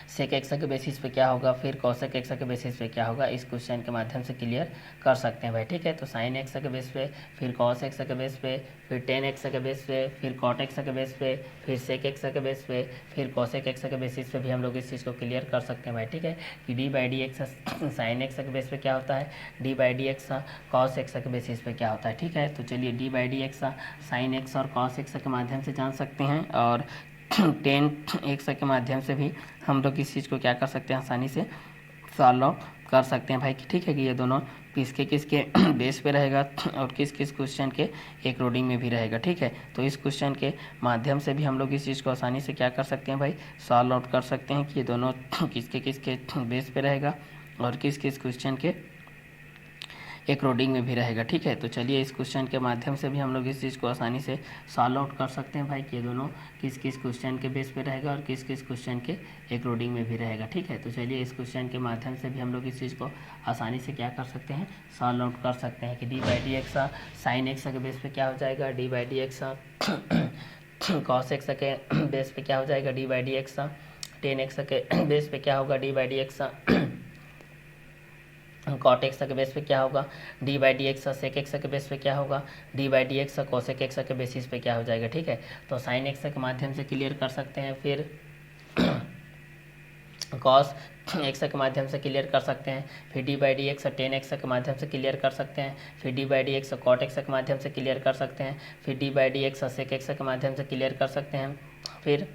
सेक एक्स के बेसिस पे क्या होगा, फिर कॉसेक एक्स के बेसिस पे क्या होगा, इस क्वेश्चन के माध्यम से क्लियर कर सकते हैं भाई, ठीक है। तो साइन एक्स के बेस पे, फिर कॉस एक्स के बेस पे, फिर टेन एक्स के बेस पे, फिर कॉट एक्स के बेस पे, फिर सेक एक्स के बेस पे, फिर कॉसेक एक्स के बेसिस पे भी हम लोग इस चीज़ को क्लियर कर सकते हैं भाई, ठीक है। कि d by D x sine x के बेस पे क्या होता है, D by D x cos x के बेसिस पे क्या होता है, ठीक है। तो चलिए D by D x sine x और कॉस एक्स के माध्यम से जान सकते हैं, और टेन एक्स के माध्यम से भी हम लोग इस चीज़ को क्या कर सकते हैं, आसानी से सॉल्व आउट कर सकते हैं भाई, ठीक है। कि ये दोनों किसके किसके बेस पे रहेगा और किस किस क्वेश्चन के अकॉर्डिंग में भी रहेगा, ठीक है। तो इस क्वेश्चन के माध्यम से भी हम लोग इस चीज़ को आसानी से क्या कर सकते हैं भाई, सॉल्व आउट कर सकते हैं कि ये दोनों किसके किसके बेस पे रहेगा और किस किस क्वेश्चन के अकॉर्डिंग में भी रहेगा, ठीक है। तो चलिए इस क्वेश्चन के माध्यम से भी हम लोग इस चीज़ को आसानी से सॉल्व आउट कर सकते हैं भाई कि ये दोनों किस किस क्वेश्चन के बेस पे रहेगा और किस किस क्वेश्चन के अकॉर्डिंग में भी रहेगा, ठीक है। तो चलिए इस क्वेश्चन के माध्यम से भी हम लोग इस चीज़ को आसानी से क्या कर सकते हैं, सॉल्व आउट कर सकते हैं कि d by D x sine x के बेस पे क्या हो जाएगा, D by D x cos x के बेस पे क्या हो जाएगा, D by D x tan x के बेस पे क्या होगा, d by D x cot x के बेस पे क्या होगा, d by D x sec x के बेस पे क्या होगा, d by D x cosec x के बेसिस पे क्या हो जाएगा, ठीक है। तो साइन एक्स के माध्यम से क्लियर कर सकते हैं, फिर कॉस एक्स के माध्यम से क्लियर कर सकते हैं, फिर d by D x tan x के माध्यम से क्लियर कर सकते हैं, फिर d by D x cot x के माध्यम से क्लियर कर सकते हैं, फिर d by D x sec x के माध्यम से क्लियर कर सकते हैं, फिर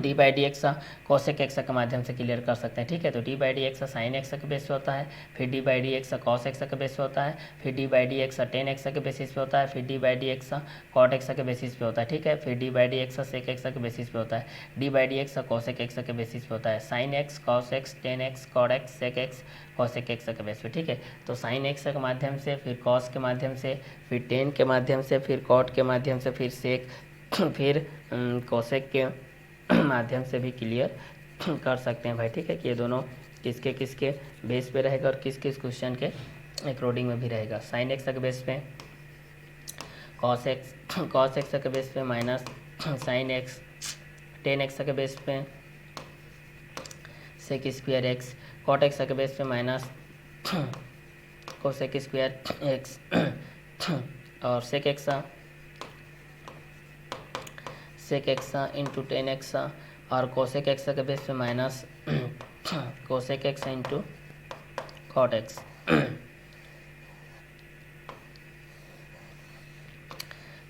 d by D x cosec x के माध्यम से क्लियर कर सकते हैं, ठीक है। तो D by D x sine x के बेस पे होता है, फिर d by D x cos x के बेस पे होता है, फिर d by D x tan x के बेसिस पे होता है, फिर d by D x cot x के बेसिस पे होता है, ठीक है। फिर d by D x sec x के बेसिस पे होता है, D by D x cosec x के बेसिस पे होता है, sine x cos x tan x cot x sec x cosec x के बेस पे, ठीक है। तो साइन एक्स के माध्यम से, फिर कॉस के माध्यम से, फिर टेन के माध्यम से, फिर कॉट के माध्यम से, फिर सेक, फिर कॉसेक के माध्यम से भी क्लियर कर सकते हैं भाई, ठीक है। कि ये दोनों किसके किसके बेस पे रहेगा और किस किस क्वेश्चन के अकॉर्डिंग में भी रहेगा। साइन एक्स के बेस पे कॉस एक्स के बेस पे minus sine x, tan x के बेस पे sec square x, cot x के बेस पे माइनस कोसेक स्क्वायर एक्स और sec sec x into tan x और कोसेक एक्सा के बेस पे minus cosec x into cot x.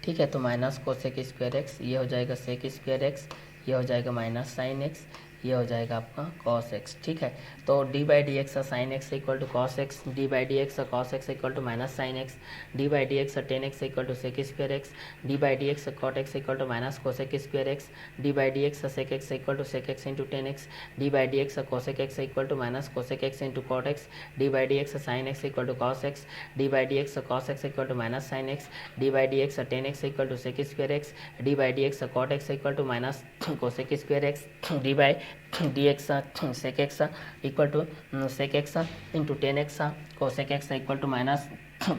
ठीक है, तो माइनस कोसेक स्क्वायर एक्स, ये हो जाएगा सेक स्क्वायर एक्स, ये हो जाएगा माइनस साइन एक्स, ये हो जाएगा आपका कॉस एक्स। ठीक है, तो D by D x sine x equal to cos x, D by D x cos x equal to minus sine x, D by D x tan x equal to sec square x, D by D x cot x equal to minus cosec square x, D by D x sec x equal to sec x into tan x, D by D x cosec x equal to minus cosec x into cot x, D by D x sine x equal to cos x, D by D x cos x equal to minus sine x, D by D x tan x equal to sec square x, D by D x cot x equal to minus cosec square x, D by D x sec x equal to sec x into tan x cosec x equal to minus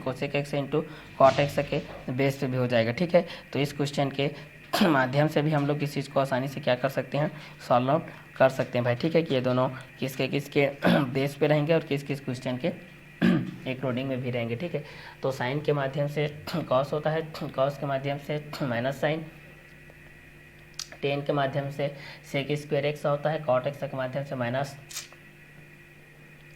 cosec x into cot x के बेस पे भी हो जाएगा। ठीक है, तो इस क्वेश्चन के माध्यम से भी हम लोग इस चीज़ को आसानी से क्या कर सकते हैं, सॉल्व आउट कर सकते हैं भाई। ठीक है, कि ये दोनों किसके किसके बेस पे रहेंगे और किस किस क्वेश्चन के इंक्लूडिंग में भी रहेंगे। ठीक है, तो साइन के माध्यम से कॉस होता है, कॉस के माध्यम से माइनस साइन, टेन के माध्यम से सेक स्क्वायर एक्स होता है, कॉट एक्स के माध्यम से माइनस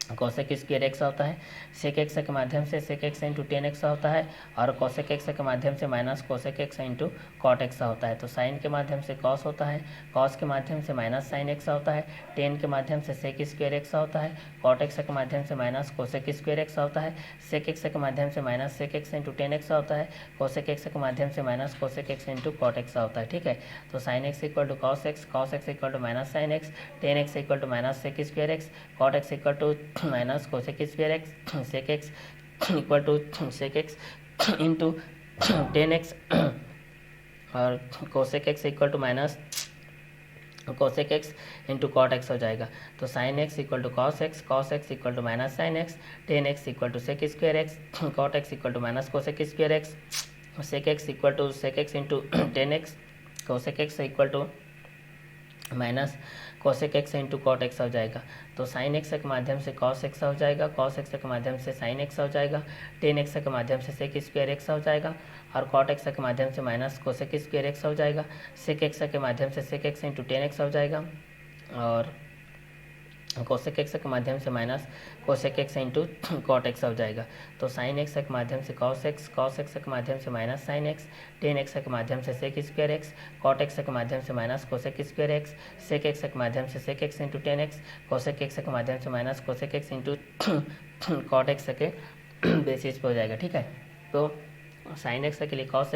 कोसेक स्क्वायर एक्स होता है, सेक एक्स के माध्यम से sec x into tan x होता है और कोसेक एक्स के माध्यम से minus cosec x into cot x होता है। तो साइन के माध्यम से कॉस होता है, कॉस के माध्यम से माइनस साइन एक्स होता है, टेन के माध्यम से सेक स्क्वायर एक्स होता है, कॉट एक्स के माध्यम से माइनस कोसेक स्क्वायर एक्स होता है, सेक एक्स के माध्यम से minus sec x into tan x होता है, कोसेक एक्स के माध्यम से minus cosec x into cot x होता है। ठीक है, तो sine x equal to cos x equal to minus sine x, tan x equal to minus sec square x, cot x equal to minus cosec square x, sec x equal to sec x into tan X और cosec x equal to minus cosec x into cot x हो जाएगा। तो sine x equal to cos x equal to minus sine x, tan x equal to sec square x, cot x equal to minus cosec square x, sec x equal to sec x into tan x, cosec x equal to minus cosec x into cot x हो जाएगा। तो साइन एक्स के माध्यम से कॉस एक्स हो जाएगा, कॉस एक्स के माध्यम से साइन एक्स हो जाएगा, टेन एक्स के माध्यम से सेक स्क्वायर एक्स हो जाएगा और कॉट एक्स के माध्यम से माइनस कोसेक स्क्वायर एक्स हो जाएगा, सेक एक्स के माध्यम से sec x into tan x हो जाएगा और कोसेक एक्स के माध्यम से minus cosec x into cot x हो जाएगा। तो साइन एक्स के माध्यम से कॉस एक्स के माध्यम से minus sine x, tan x के माध्यम से sec square x, cot x के माध्यम से minus cosec square x, sec x के माध्यम से sec x into tan x, cosec x के माध्यम से minus cosec x into cot x के बेसिस पे हो जाएगा। ठीक है, तो साइन एक्स के लिए कॉस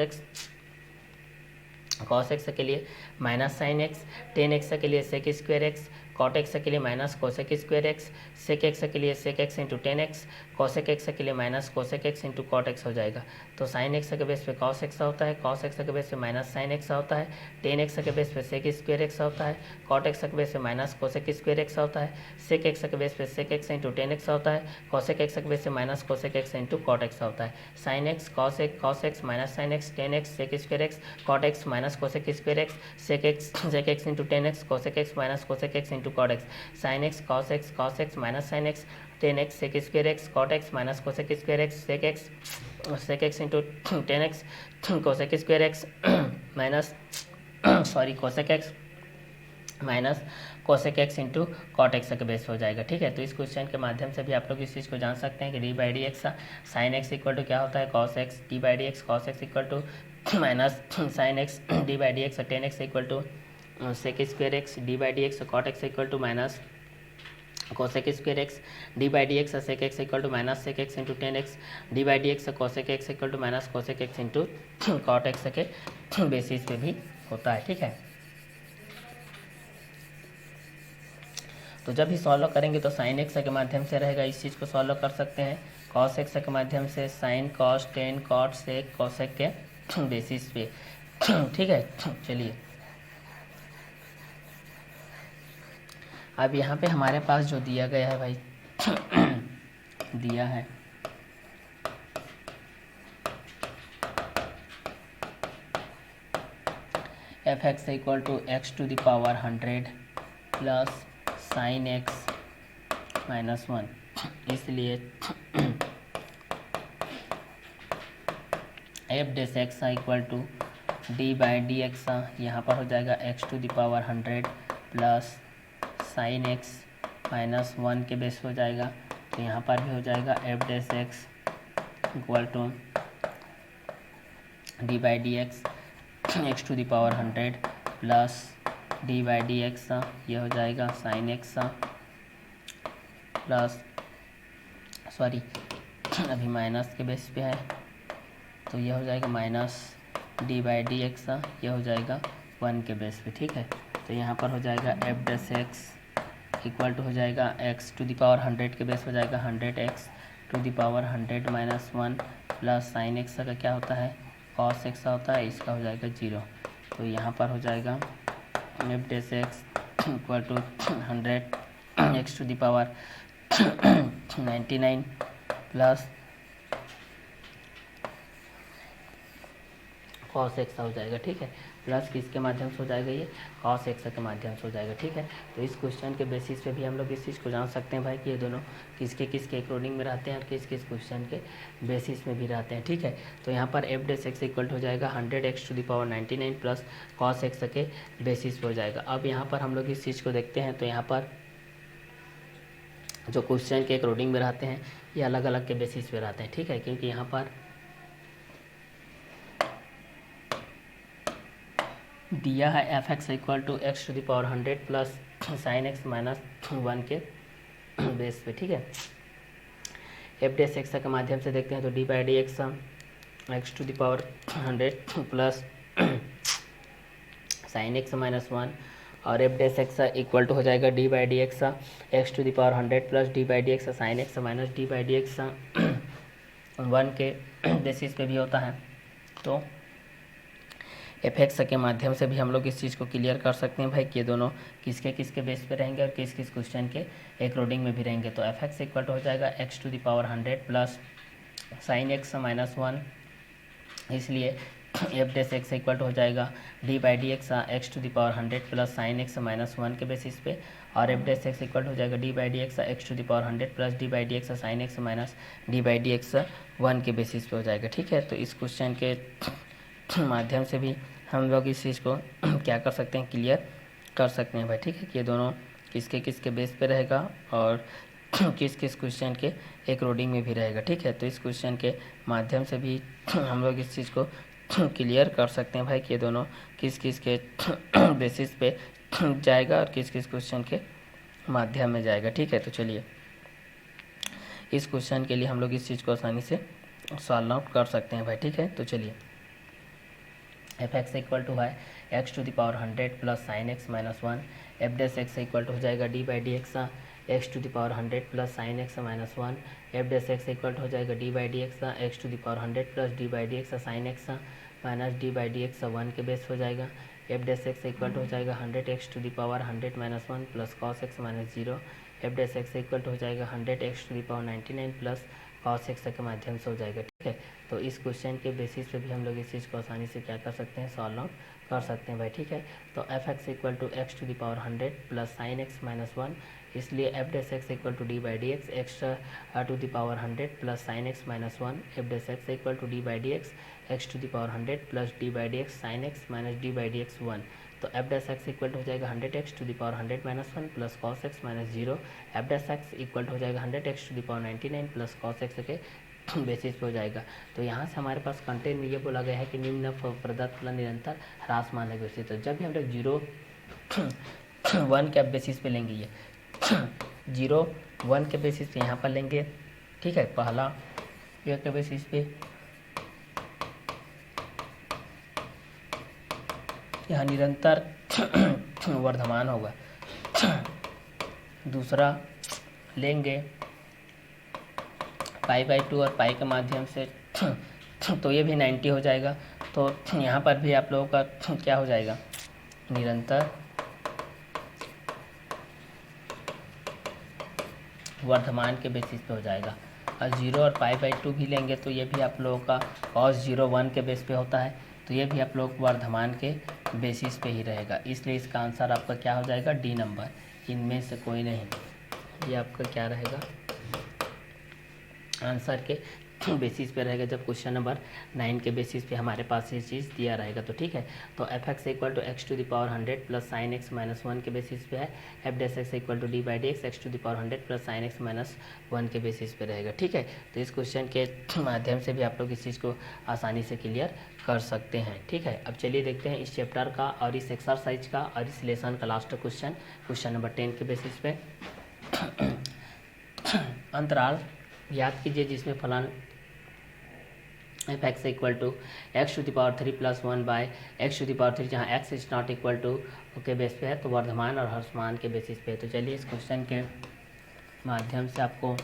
एक्स के लिए minus sine x, tan x के लिए sec square x, cot x के लिए minus cosec square x, sec x के लिए sec x into tan x, cosec x के लिए minus cosec x into cot x हो जाएगा। तो साइन एक्स के बेस पे कॉस एक्स होता है, कॉस एक्स के बेस पे माइनस साइन एक्स होता है, टेन एक्स के बेस पे सेक स्क्वायर एक्स होता है, कॉट एक्स के बेस पे माइनस कोसेक स्क्वायर एक्स होता है, सेक एक्स के बेस पे sec x into tan x होता है, कोसेक एक्स के बेस पे minus cosec x into cot x होता है। Sine x cos x minus sine x, tan x sec square x, cot x minus cosec square x, sec x into tan x, cosec x minus cosec x into cot x, sine x cos x minus sine x, tan x sec square x, cot x minus cosec square x, sec x into tan x, cosec square x minus cosec x minus cosec x into cot x के बेस हो जाएगा। ठीक है, तो इस क्वेश्चन के माध्यम से भी आप लोग इस चीज़ को जान सकते हैं कि d by D x sine x equal to क्या होता है cos x, D by D x cos x equal to minus sine x, D by D x tan x equal to sec square x, D by D x cot x equal to minus cosec square x, D by D x sec x equal to minus sec x into tan x, D by D x cosec x equal to minus cosec x into cot x के बेसिस पे भी होता है। ठीक है, तो जब भी सॉल्व करेंगे तो साइन एक्स के माध्यम से रहेगा, इस चीज़ को सॉल्व कर सकते हैं, कॉस एक्स के माध्यम से sine cos tan cot sec cosec के बेसिस पे। ठीक है, चलिए अब यहाँ पे हमारे पास जो दिया गया है भाई दिया है f x equal to x to the power 100 plus sine x minus 1, इसलिए f dash x equal to D by D x यहाँ पर हो जाएगा x to the power 100 plus sine x minus 1 के बेस हो जाएगा। तो यहाँ पर भी हो जाएगा F dash x equal to D by D x x to the power 100 plus D by D x ये हो जाएगा साइन एक्स प्लस सॉरी अभी माइनस के बेस पे है, तो ये हो जाएगा minus D by D x ये हो जाएगा 1 के बेस पे। ठीक है, तो यहाँ पर हो जाएगा F dash x equal to हो जाएगा एक्स टू द पावर 100 के बेस हो जाएगा 100 x to the power 100 minus 1 plus sine x का क्या होता है कॉस एक्स होता है, इसका हो जाएगा 0। तो यहाँ पर हो जाएगा F dash x equal to 100 x to the power 99 plus cos x हो जाएगा। ठीक है, प्लस किसके माध्यम से हो जाएगा ये कॉस एक्स के माध्यम से हो जाएगा। ठीक है, तो इस क्वेश्चन के बेसिस पे भी हम लोग इस चीज़ को जान सकते हैं भाई कि ये दोनों किसके किसके अकॉर्डिंग में रहते हैं और किस किस क्वेश्चन के बेसिस में भी रहते हैं। ठीक है, तो यहाँ पर एफ डैश एक्स इक्वल हो जाएगा 100 x to the power 99 plus cos x के बेसिस पे हो जाएगा। अब यहाँ पर हम लोग इस चीज़ को देखते हैं, तो यहाँ पर जो क्वेश्चन के अकॉर्डिंग में रहते हैं ये अलग अलग के बेसिस पे रहते हैं। ठीक है, क्योंकि यहाँ पर दिया है f x equal to x to the power 100 plus sine x minus 1 के बेस पे। ठीक है, एफ डैश एक्स के माध्यम से देखते हैं, तो D by D x x to the power 100 plus sine x minus 1 और F dash x equal to हो जाएगा D by D x x to the power 100 plus D by D x sine x minus D by D x 1 के बेसिस पे भी होता है। तो एफ एक्स के माध्यम से भी हम लोग इस चीज़ को क्लियर कर सकते हैं भाई कि ये दोनों किसके किसके बेस पे रहेंगे और किस किस क्वेश्चन के अकॉर्डिंग में भी रहेंगे। तो एफ एक्स इक्वल टू हो जाएगा x to the power 100 plus sine x minus 1, इसलिए f dash x equal to हो जाएगा D by D x x to the power 100 plus sine x minus 1 के बेसिस पे, और F dash x equal to हो जाएगा D by D x x to the power 100 plus D by D x sine x minus D by D x 1 के बेसिस पे हो जाएगा। ठीक है, तो इस क्वेश्चन के माध्यम से भी हम लोग इस चीज़ को क्या कर सकते हैं क्लियर कर सकते हैं भाई। ठीक है, कि ये दोनों किसके किसके बेस पे रहेगा और किस किस क्वेश्चन के अकॉर्डिंग में भी रहेगा। ठीक है, तो इस क्वेश्चन के माध्यम से भी हम लोग इस चीज़ को क्लियर कर सकते हैं भाई कि ये दोनों किस किस के बेसिस पे जाएगा और किस किस क्वेश्चन के माध्यम में जाएगा। ठीक है, तो चलिए इस क्वेश्चन के लिए हम लोग इस चीज़ को आसानी से सॉल्व आउट कर सकते हैं भाई। ठीक है, तो चलिए एफ एक्स इक्वल टू है x to the power 100 plus sine x minus 1, F dash x equal to हो जाएगा D by D x x to the power 100 plus sine x minus 1, F dash x equal to हो जाएगा D by D x x to the power 100 plus D by D x sine x minus D by D x 1 के बेस हो जाएगा। F dash x equal to हो जाएगा 100 x to the power 100 minus 1 plus cos x minus 0, F dash x equal to हो जाएगा 100 x to the power 99 plus cos x के माध्यम से हो जाएगा। ठीक है, तो इस क्वेश्चन के बेसिस पे भी हम लोग इस चीज़ को आसानी से क्या कर सकते हैं सॉल्व आउट कर सकते हैं भाई। ठीक है, तो F x equal to x to the power 100 plus sine x minus 1, इसलिए f dash x equal to D by D x x to the power 100 plus sine x minus 1, F dash x equal to D by D x x to the power 100 plus D by D x sine x minus D by D x 1। तो F dash x equal to हो जाएगा 100 x to the power 100 minus 1 plus cos x minus 0, F dash x equal to हो जाएगा 100 x to the power 99 plus cos x के बेसिस पे हो जाएगा। तो यहाँ से हमारे पास कंटेंट में ये बोला गया है कि निम्न प्रदत्त निरंतर ह्रासमान है। तो जब भी हम लोग 0 1 के बेसिस पे लेंगे, ये 0 1 के बेसिस पे यहाँ पर लेंगे। ठीक है, पहला ये के बेसिस पे यहाँ निरंतर वर्धमान होगा, दूसरा लेंगे पाई बाई 2 और पाई के माध्यम से, तो ये भी 90 हो जाएगा। तो यहाँ पर भी आप लोगों का क्या हो जाएगा निरंतर वर्धमान के बेसिस पे हो जाएगा। और 0 और पाई बाई 2 भी लेंगे तो ये भी आप लोगों का cos 0 1 के बेस पे होता है, तो ये भी आप लोग वर्धमान के बेसिस पे ही रहेगा। इसलिए इसका आंसर आपका क्या हो जाएगा डी नंबर, इनमें से कोई नहीं। ये आपका क्या रहेगा आंसर के बेसिस पे रहेगा, जब क्वेश्चन नंबर 9 के बेसिस पे हमारे पास ये चीज़ दिया रहेगा। तो ठीक है, तो F x equal to x to the power 100 plus sine x minus 1 के बेसिस पे है। F dash x equal to D by D x x to the power 100 plus sine x minus 1 के बेसिस पे रहेगा। ठीक है, तो इस क्वेश्चन के माध्यम से भी आप लोग इस चीज़ को आसानी से क्लियर कर सकते हैं। ठीक है, अब चलिए देखते हैं इस चैप्टर का और इस एक्सरसाइज का और इस लेसन का लास्ट क्वेश्चन नंबर 10 के बेसिस पे। अंतराल याद कीजिए जिसमें फलन f x equal to x to the power 3 plus 1 by x to the power 3, जहाँ x is not equal to के बेस पे है, तो वर्धमान और ह्रासमान के बेसिस पे। तो चलिए इस क्वेश्चन के माध्यम से आपको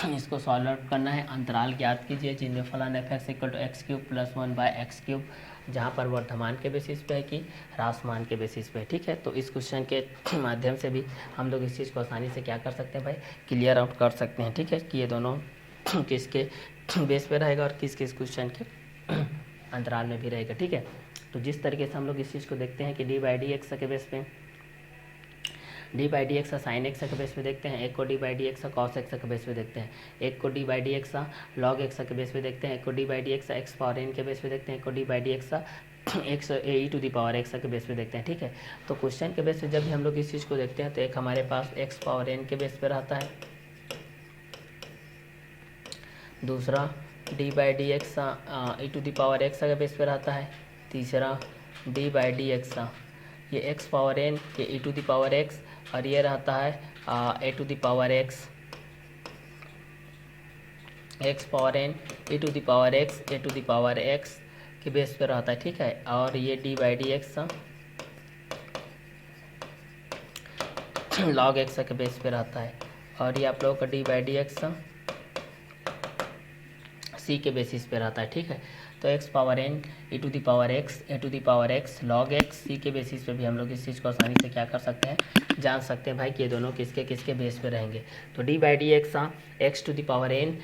इसको सॉल्व आउट करना है। अंतराल ज्ञात कीजिए जिनमें फलन f x equal to x cube plus 1 by x cube, जहाँ पर वर्धमान के बेसिस पे है कि ह्रासमान के बेसिस पे। ठीक है, तो इस क्वेश्चन के माध्यम से भी हम लोग इस चीज़ को आसानी से क्या कर सकते हैं भाई, क्लियर आउट कर सकते हैं। ठीक है, कि ये दोनों किसके बेस पे रहेगा और किस किस क्वेश्चन के अंतराल में भी रहेगा। ठीक है, तो जिस तरीके से हम लोग इस चीज़ को देखते हैं कि डी बाई डी एक्स के बेस पे, d by D x sine x के बेस पे देखते हैं, एक को d by D x cos x के बेस पे देखते हैं, एक को d by D x log x के बेस पे देखते हैं, एक को d by D x x power N के बेस पे देखते हैं, एक को d by D x x A to the power x के बेस पे देखते हैं। ठीक है, तो क्वेश्चन के बेस पे जब भी हम लोग इस चीज़ को देखते हैं तो एक हमारे पास एक्स पावर एन के बेस पे रहता है, दूसरा D by D x E to the power x के बेस पे रहता है, तीसरा डी बाई डी एक्स ये एक्स पावर एन ये E to the power x, और ये रहता है A to the power X x power N E to the power X A to the power x के बेस पे रहता है। ठीक है, और ये D by D x log x के बेस पे रहता है, और ये आप लोगों का डी बाई डी एक्स सी के बेसिस पे रहता है। ठीक है, तो X power N E to the power X A to the power x log X सी के बेसिस पे भी हम लोग इस चीज़ को आसानी से क्या कर सकते हैं, जान सकते हैं भाई कि ये दोनों किसके किसके बेस पे रहेंगे। तो D by D x x to the power N,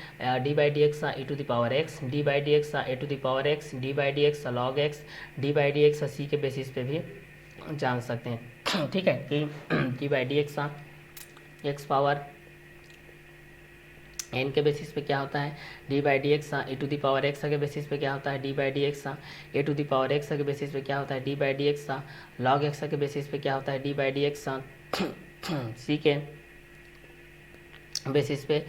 D by D x E to the power x, D by D x A to the power x, D by D x log x, D by D x सी के बेसिस पे भी जान सकते हैं। ठीक है, कि d by D x x power N के बेसिस पे क्या होता है, D by D x A to the power x के बेसिस पे क्या होता है, D by D x A to the power x के बेसिस पे क्या होता है, D by D x log x के बेसिस पे क्या होता है, डी बाई डी एक्स सी के बेसिस पे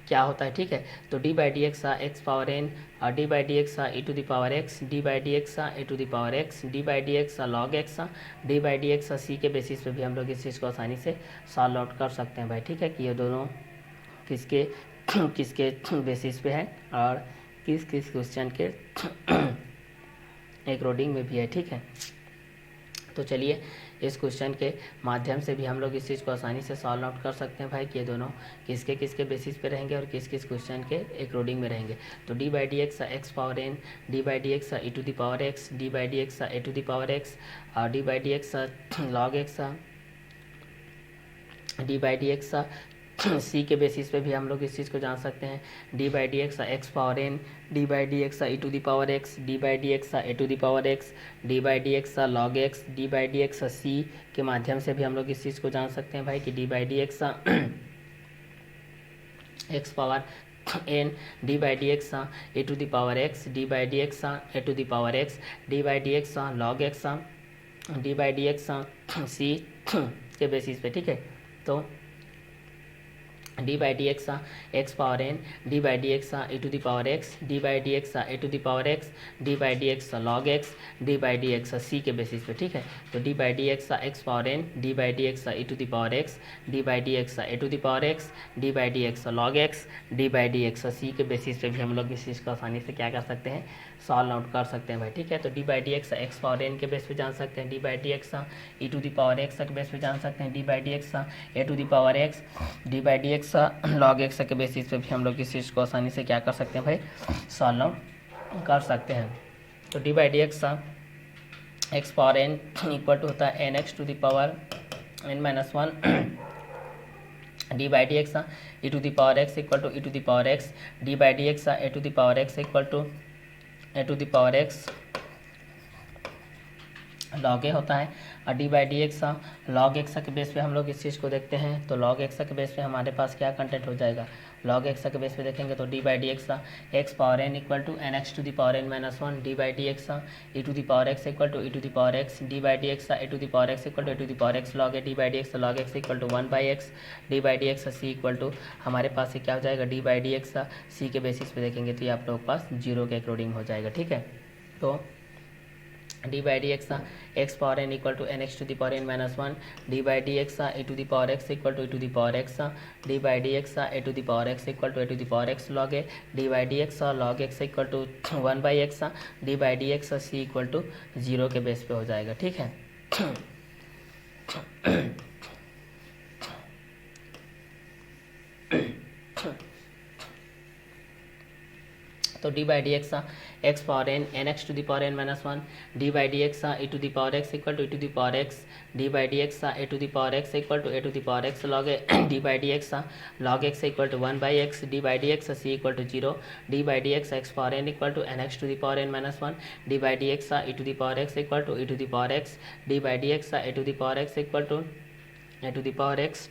क्या होता है। ठीक है, तो D by D x x power N और D by D x E to the power x, D by D x A to the power x, D by D x log x, D by D x सी के बेसिस पे भी हम लोग इस चीज़ को आसानी से सॉल्व आउट कर सकते हैं भाई। ठीक है, कि ये दोनों किसके किसके बेसिस पे है और किस किस क्वेश्चन के एक रोडिंग में भी है। ठीक है, तो चलिए इस क्वेश्चन के माध्यम से भी हम लोग इस चीज़ को आसानी से सॉल्व आउट कर सकते हैं भाई कि ये दोनों किसके किसके बेसिस पे रहेंगे और किस किस क्वेश्चन के एक रोडिंग में रहेंगे। तो D by D x x power N, D by D x E to the power x, D by D x A to the power x, और D by D x log x, D by D x सी के बेसिस पे भी हम लोग इस चीज़ को जान सकते हैं, d by D x x power N, D by D x E to the power x, D by D x A to the power x, D by D x log x, D by D x सी के माध्यम से भी हम लोग इस चीज़ को जान सकते हैं भाई कि d by D x x power N, D by D x A to the power x, D by D x A to the power x, D by D x log x, D by D x सी के बेसिस पे। ठीक है, तो D by D x x power N, D by D x E to the power x, D by D x A to the power x, D by D x log x, D by D x सी के बेसिस पे। ठीक है, तो D by D x x power N, D by D x E to the power x, D by D x A to the power x, D by D x log x, D by D x सी के बेसिस पे भी हम लोग इस चीज़ को आसानी से क्या कर सकते हैं, सॉल्व आउट कर सकते हैं भाई। ठीक है, तो D by D x x power N के बेस पे जान सकते हैं, d by D x E to the power x के बेस पे जान सकते हैं, d by D x A to the power x, D by D x log x के बेसिस पे भी हम लोग इस चीज़ को आसानी से क्या कर सकते हैं भाई, सॉल्व आउट कर सकते हैं। तो D by D x x power n equal to होता है n x to the power n minus 1, d by D x E to the power x equal to e to the power x, D by D x A to the power x equal to a to the power x log a होता है, और D by D x log x के बेस पे हम लोग इस चीज़ को देखते हैं, तो लॉग एक्स के बेस पे हमारे पास क्या कंटेंट हो जाएगा, लॉग एक्स के बेस पे देखेंगे तो D by D x x power n equal to n x to the power n minus one d by D x E to the power x equal to e to the power x D by D x A to the power x equal to a to the power x log a d by D x log x equal to one by x D by D x c equal to हमारे पास ये क्या हो जाएगा डी बाई डी एक्स सी के बेसिस पे देखेंगे तो ये आप लोगों के पास जीरो के अकॉर्डिंग हो जाएगा। ठीक है, तो D by D x x power n equal to n x to the power n minus one d by D x A to the power x equal to a to the power x D by D x A to the power x equal to a to the power x log a d by D x log x equal to one by x D by D x c equal to zero के बेस पे हो जाएगा। ठीक है, तो D by D x x power n n x to the power n minus one d by D x E to the power x equal to e to the power x D by D x A to the power x equal to a to the power x log a d by D x log x equal to one by x D by D x c equal to zero d by D x x power n equal to n x to the power n minus one d by D x E to the power x equal to e to the power x D by D x A to the power x equal to a to the power x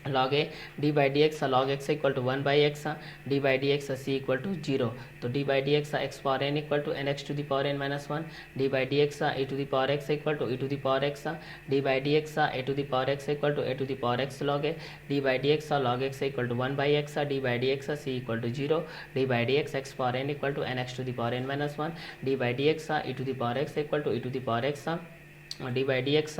log a d by D x log x equal to one by x D by D x c equal to zero. तो D by D x x power n equal to n x to the power n minus one d by D x E to the power x equal to e to the power x D by D x A to the power x equal to a to the power x log a d by D x log x equal to one by x D by D x c equal to zero d by D x x power n equal to n x to the power n minus one d by D x E to the power x equal to e to the power x D by D x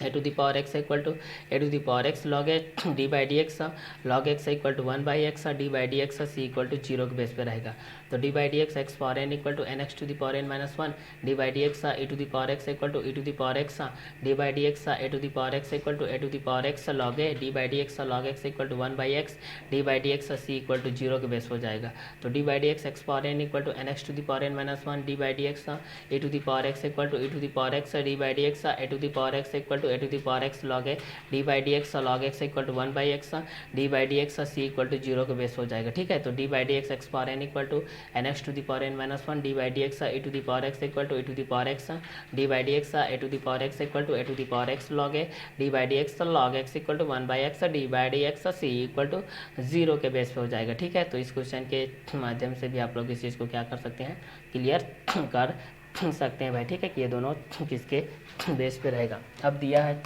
A to the power x equal to a to the power x log a d by D x log x equal to one by x D by D x c equal to zero के बेस पे रहेगा। तो D by D x x power n equal to n x to the power n minus one d by D x E to the power x equal to e to the power x D by D x A to the power x equal to a to the power x log a d by D x log x equal to one by x D by D x c equal to zero के बेस हो जाएगा। तो D by D x x power n equal to n x to the power n minus one d by D x A to the power x equal to e to the power x D by D x A to the power x equal to a to the power x log a d by D x log x equal to one by x D by D x c equal to zero के बेस हो जाएगा। ठीक है, तो D by D x x power n equal to n x to the power n minus one d by D x A to the power x equal to a to the power x D by D x A to the power x equal to a to the power x log a d by D x log x equal to one by x D by D x c equal to zero के बेस पे हो जाएगा। ठीक है, तो इस क्वेश्चन के माध्यम से भी आप लोग इस चीज़ को क्या कर सकते हैं, क्लियर कर सकते हैं भाई। ठीक है, कि ये दोनों किसके बेस पे रहेगा। अब दिया है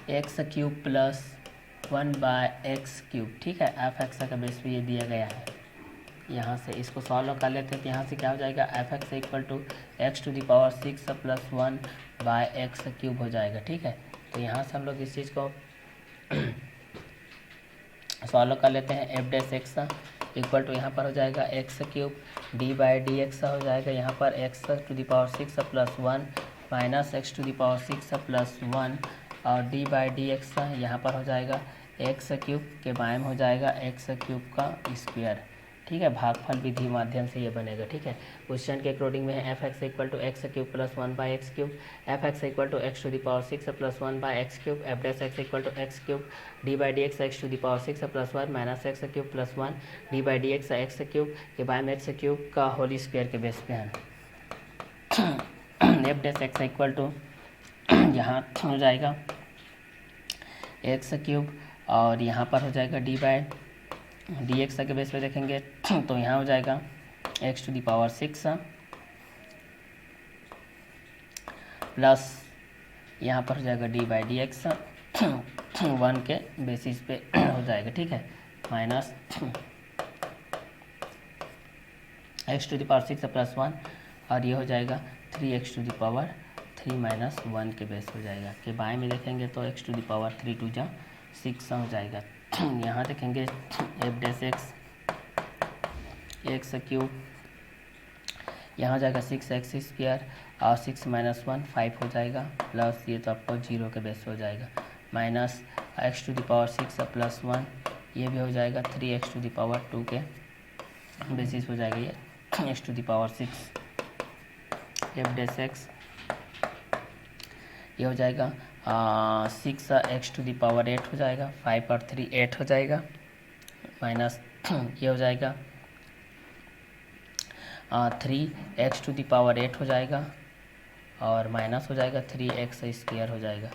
x cube plus one by x cube. ठीक है, एफ एक्स का बेस पे ये दिया गया है। यहाँ से इसको सॉल्व कर लेते हैं तो यहाँ से क्या हो जाएगा, f x equal to x to the power six plus one by x cube हो जाएगा। ठीक है, तो यहाँ से हम लोग इस चीज़ को सॉल्व कर लेते हैं। F dash x equal to यहाँ पर हो जाएगा x cube d by D x हो जाएगा यहाँ पर x to the power six plus one minus x to the power six plus one और डी बाई डी एक्स यहाँ पर हो जाएगा एक्स क्यूब के बाएं में हो जाएगा एक्स क्यूब का स्क्वायर। ठीक है, भागफल विधि माध्यम से ये बनेगा। ठीक है, क्वेश्चन के अकॉर्डिंग में f x equal to x cube plus one by x cube f x equal to x to the power six plus one by x cube f dash x equal to x cube d by D x x to the power six plus one minus x cube plus one d by D x x cube के बाएं में एक्स क्यूब का होल स्क्वायर के बेस पे है। F dash x equal to यहाँ हो जाएगा एक्स क्यूब और यहाँ पर हो जाएगा डी बाई डी एक्स के बेस पे देखेंगे तो यहाँ हो जाएगा x to the power six plus यहाँ पर हो जाएगा D by D x one के बेसिस पे हो जाएगा। ठीक है, minus x to the power six plus one और ये हो जाएगा three x to the power three minus one के बेस हो जाएगा। के बाएं में देखेंगे तो x to the power three to जा सिक्स हो जाएगा। यहाँ देखेंगे F dash x x cube यहाँ हो जाएगा सिक्स एक्स स्क्वायर और सिक्स माइनस वन फाइव हो जाएगा प्लस ये तो आपको जीरो के बेस हो जाएगा minus x to the power six plus one ये भी हो जाएगा three x to the power two के बेसिस हो जाएगा ये x to the power six f dash x ये हो जाएगा six x to the power eight हो जाएगा फाइव और थ्री एट हो जाएगा माइनस ये हो जाएगा three x to the power eight हो जाएगा और माइनस हो जाएगा 3x स्क्वायर हो जाएगा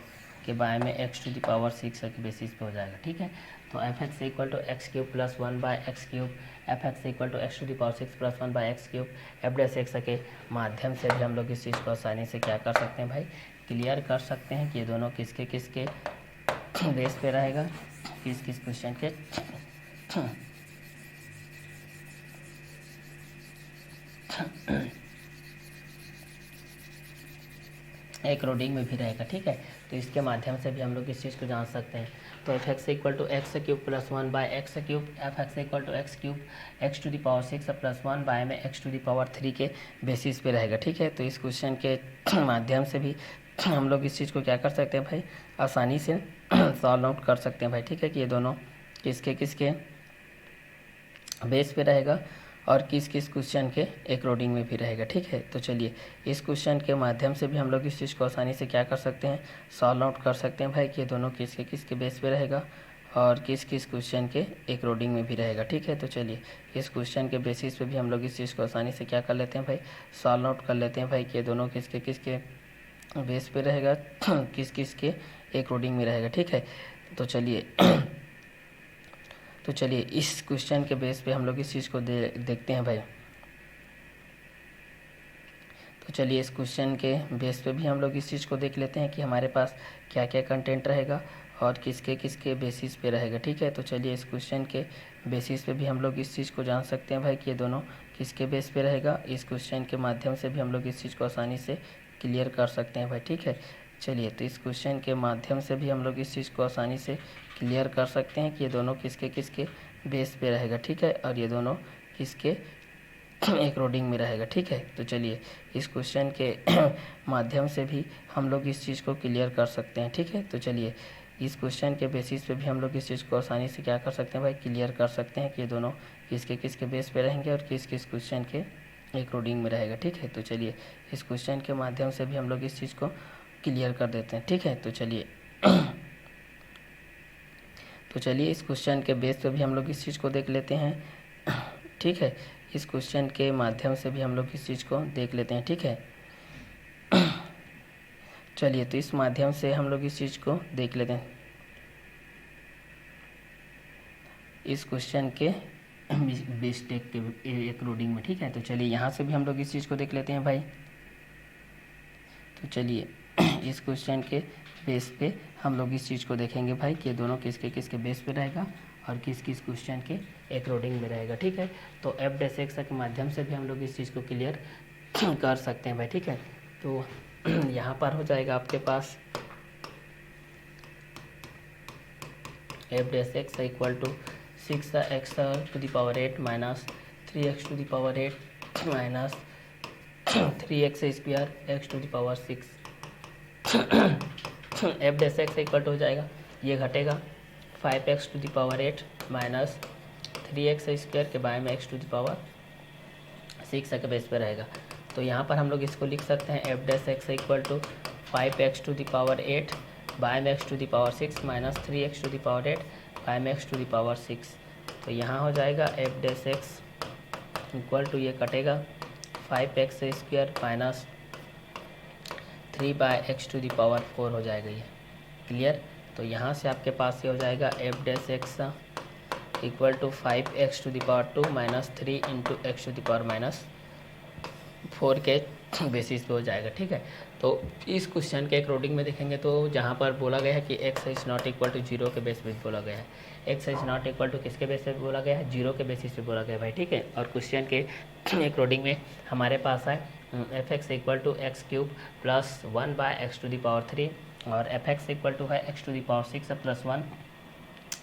कि बाय में x टू द पावर 6 के बेसिस पे हो जाएगा। ठीक है, तो F x equal to x cube plus 1/x³ f x equal to x to the power 6 plus 1/x³ f dash x के माध्यम से भी हम लोग इस चीज़ को आसानी से क्या कर सकते हैं भाई, क्लियर कर सकते हैं कि ये दोनों किसके किसके बेस पे रहेगा, किस किस क्वेश्चन के एक रोडिंग में भी रहेगा। ठीक है, तो इसके माध्यम से भी हम लोग इस चीज़ को जान सकते हैं। तो F x equal to x³ plus 1/x³ f x equal to x³ x to the power 6 plus 1 by में x टू द पावर 3 के बेसिस पे रहेगा। ठीक है, तो इस क्वेश्चन के माध्यम से भी हम लोग इस चीज़ को क्या कर सकते हैं भाई, आसानी से सॉल्व आउट कर सकते हैं भाई। ठीक है, कि ये दोनों किसके किसके बेस पे रहेगा और किस किस क्वेश्चन के एक रोडिंग में भी रहेगा। ठीक है, तो चलिए इस क्वेश्चन के माध्यम से भी हम लोग इस चीज़ को आसानी से क्या कर सकते हैं, सॉल्व आउट कर सकते हैं भाई कि ये दोनों किसके किसके बेस पे रहेगा और किस किस क्वेश्चन के एक रोडिंग में भी रहेगा। ठीक है, तो चलिए इस क्वेश्चन के बेसिस पे भी हम लोग इस चीज़ को आसानी से क्या कर लेते हैं भाई, सॉल्व आउट कर लेते हैं भाई कि ये दोनों किसके किसके बेस पे रहेगा किस किस के एक रोडिंग में रहेगा। ठीक है, तो चलिए इस क्वेश्चन के बेस पे हम लोग इस चीज़ को देखते हैं भाई। तो चलिए इस क्वेश्चन के बेस पे भी हम लोग इस चीज़ को देख लेते हैं कि हमारे पास क्या क्या कंटेंट रहेगा और किसके किसके बेसिस पे रहेगा। ठीक है, तो चलिए इस क्वेश्चन के बेसिस पे भी हम लोग इस चीज़ को जान सकते हैं भाई कि ये दोनों किसके बेस पे रहेगा। इस क्वेश्चन के माध्यम से भी हम लोग इस चीज़ को आसानी से क्लियर कर सकते हैं भाई। ठीक है, चलिए तो इस क्वेश्चन के माध्यम से भी हम लोग इस चीज़ को आसानी से क्लियर कर सकते हैं कि ये दोनों किसके किसके बेस पे रहेगा। ठीक है, और ये दोनों किसके एक रोडिंग में रहेगा। ठीक है, तो चलिए इस क्वेश्चन के माध्यम से भी हम लोग इस चीज़ को क्लियर कर सकते हैं। ठीक है, तो चलिए इस क्वेश्चन के बेसिस पे भी हम लोग इस चीज़ को आसानी से क्या कर सकते हैं भाई, क्लियर कर सकते हैं कि ये दोनों किसके किसके बेस पे रहेंगे और किस किस क्वेश्चन के एक रोडिंग में रहेगा। ठीक है, तो चलिए इस क्वेश्चन के माध्यम से भी हम लोग इस चीज़ को क्लियर कर देते हैं। ठीक है, तो चलिए इस क्वेश्चन के बेस पे भी हम लोग इस चीज़ को देख लेते हैं। ठीक है, इस क्वेश्चन के माध्यम से भी हम लोग इस चीज़ को देख लेते हैं। ठीक है, चलिए तो इस माध्यम से हम लोग इस चीज़ को देख लेते हैं, इस क्वेश्चन के बेस्टेक के एक रोडिंग में। ठीक है, तो चलिए यहाँ से भी हम लोग इस चीज़ को देख लेते हैं भाई। तो चलिए इस क्वेश्चन के बेस पे हम लोग इस चीज़ को देखेंगे भाई कि दोनों किसके किसके बेस पे रहेगा और किस किस क्वेश्चन के एक रोडिंग में रहेगा। ठीक है, तो एफ डैश एक्स के माध्यम से भी हम लोग इस चीज़ को क्लियर कर सकते हैं भाई। ठीक है, तो यहाँ पर हो जाएगा आपके पास f dash x equal to 6x to the power 8 minus 3x to the power 8 minus 3x square x to the power 6 f dash x equal to हो जाएगा, ये घटेगा 5x to the power 8 minus 3x square के बाय में x टू द पावर 6 के बेस पे रहेगा। तो यहाँ पर हम लोग इसको लिख सकते हैं F dash x equal to 5x to the power 8 by में x to the power 6 minus 3x to the power 8 by में x टू द पावर 6। तो यहाँ हो जाएगा F dash x equal to, ये कटेगा 5x square minus 3/x to the power 4 हो जाएगा ये। क्लियर, तो यहाँ से आपके पास ये हो जाएगा F dash x equal to 5x to the power 2 minus 3 into x to the power minus 4 के बेसिस पे हो जाएगा। ठीक है, तो इस क्वेश्चन के अकॉर्डिंग में देखेंगे तो जहाँ पर बोला गया है कि x is not equal to 0 के बेस पे बोला गया है, x is not equal to किसके बेस पे बोला गया है, 0 के बेसिस पे बोला गया है भाई। ठीक है, और क्वेश्चन के अकॉर्डिंग में हमारे पास है f x equal to x cube plus 1/x to the power 3 और एफ एक्स इक्वल टू है x to the power 6 plus 1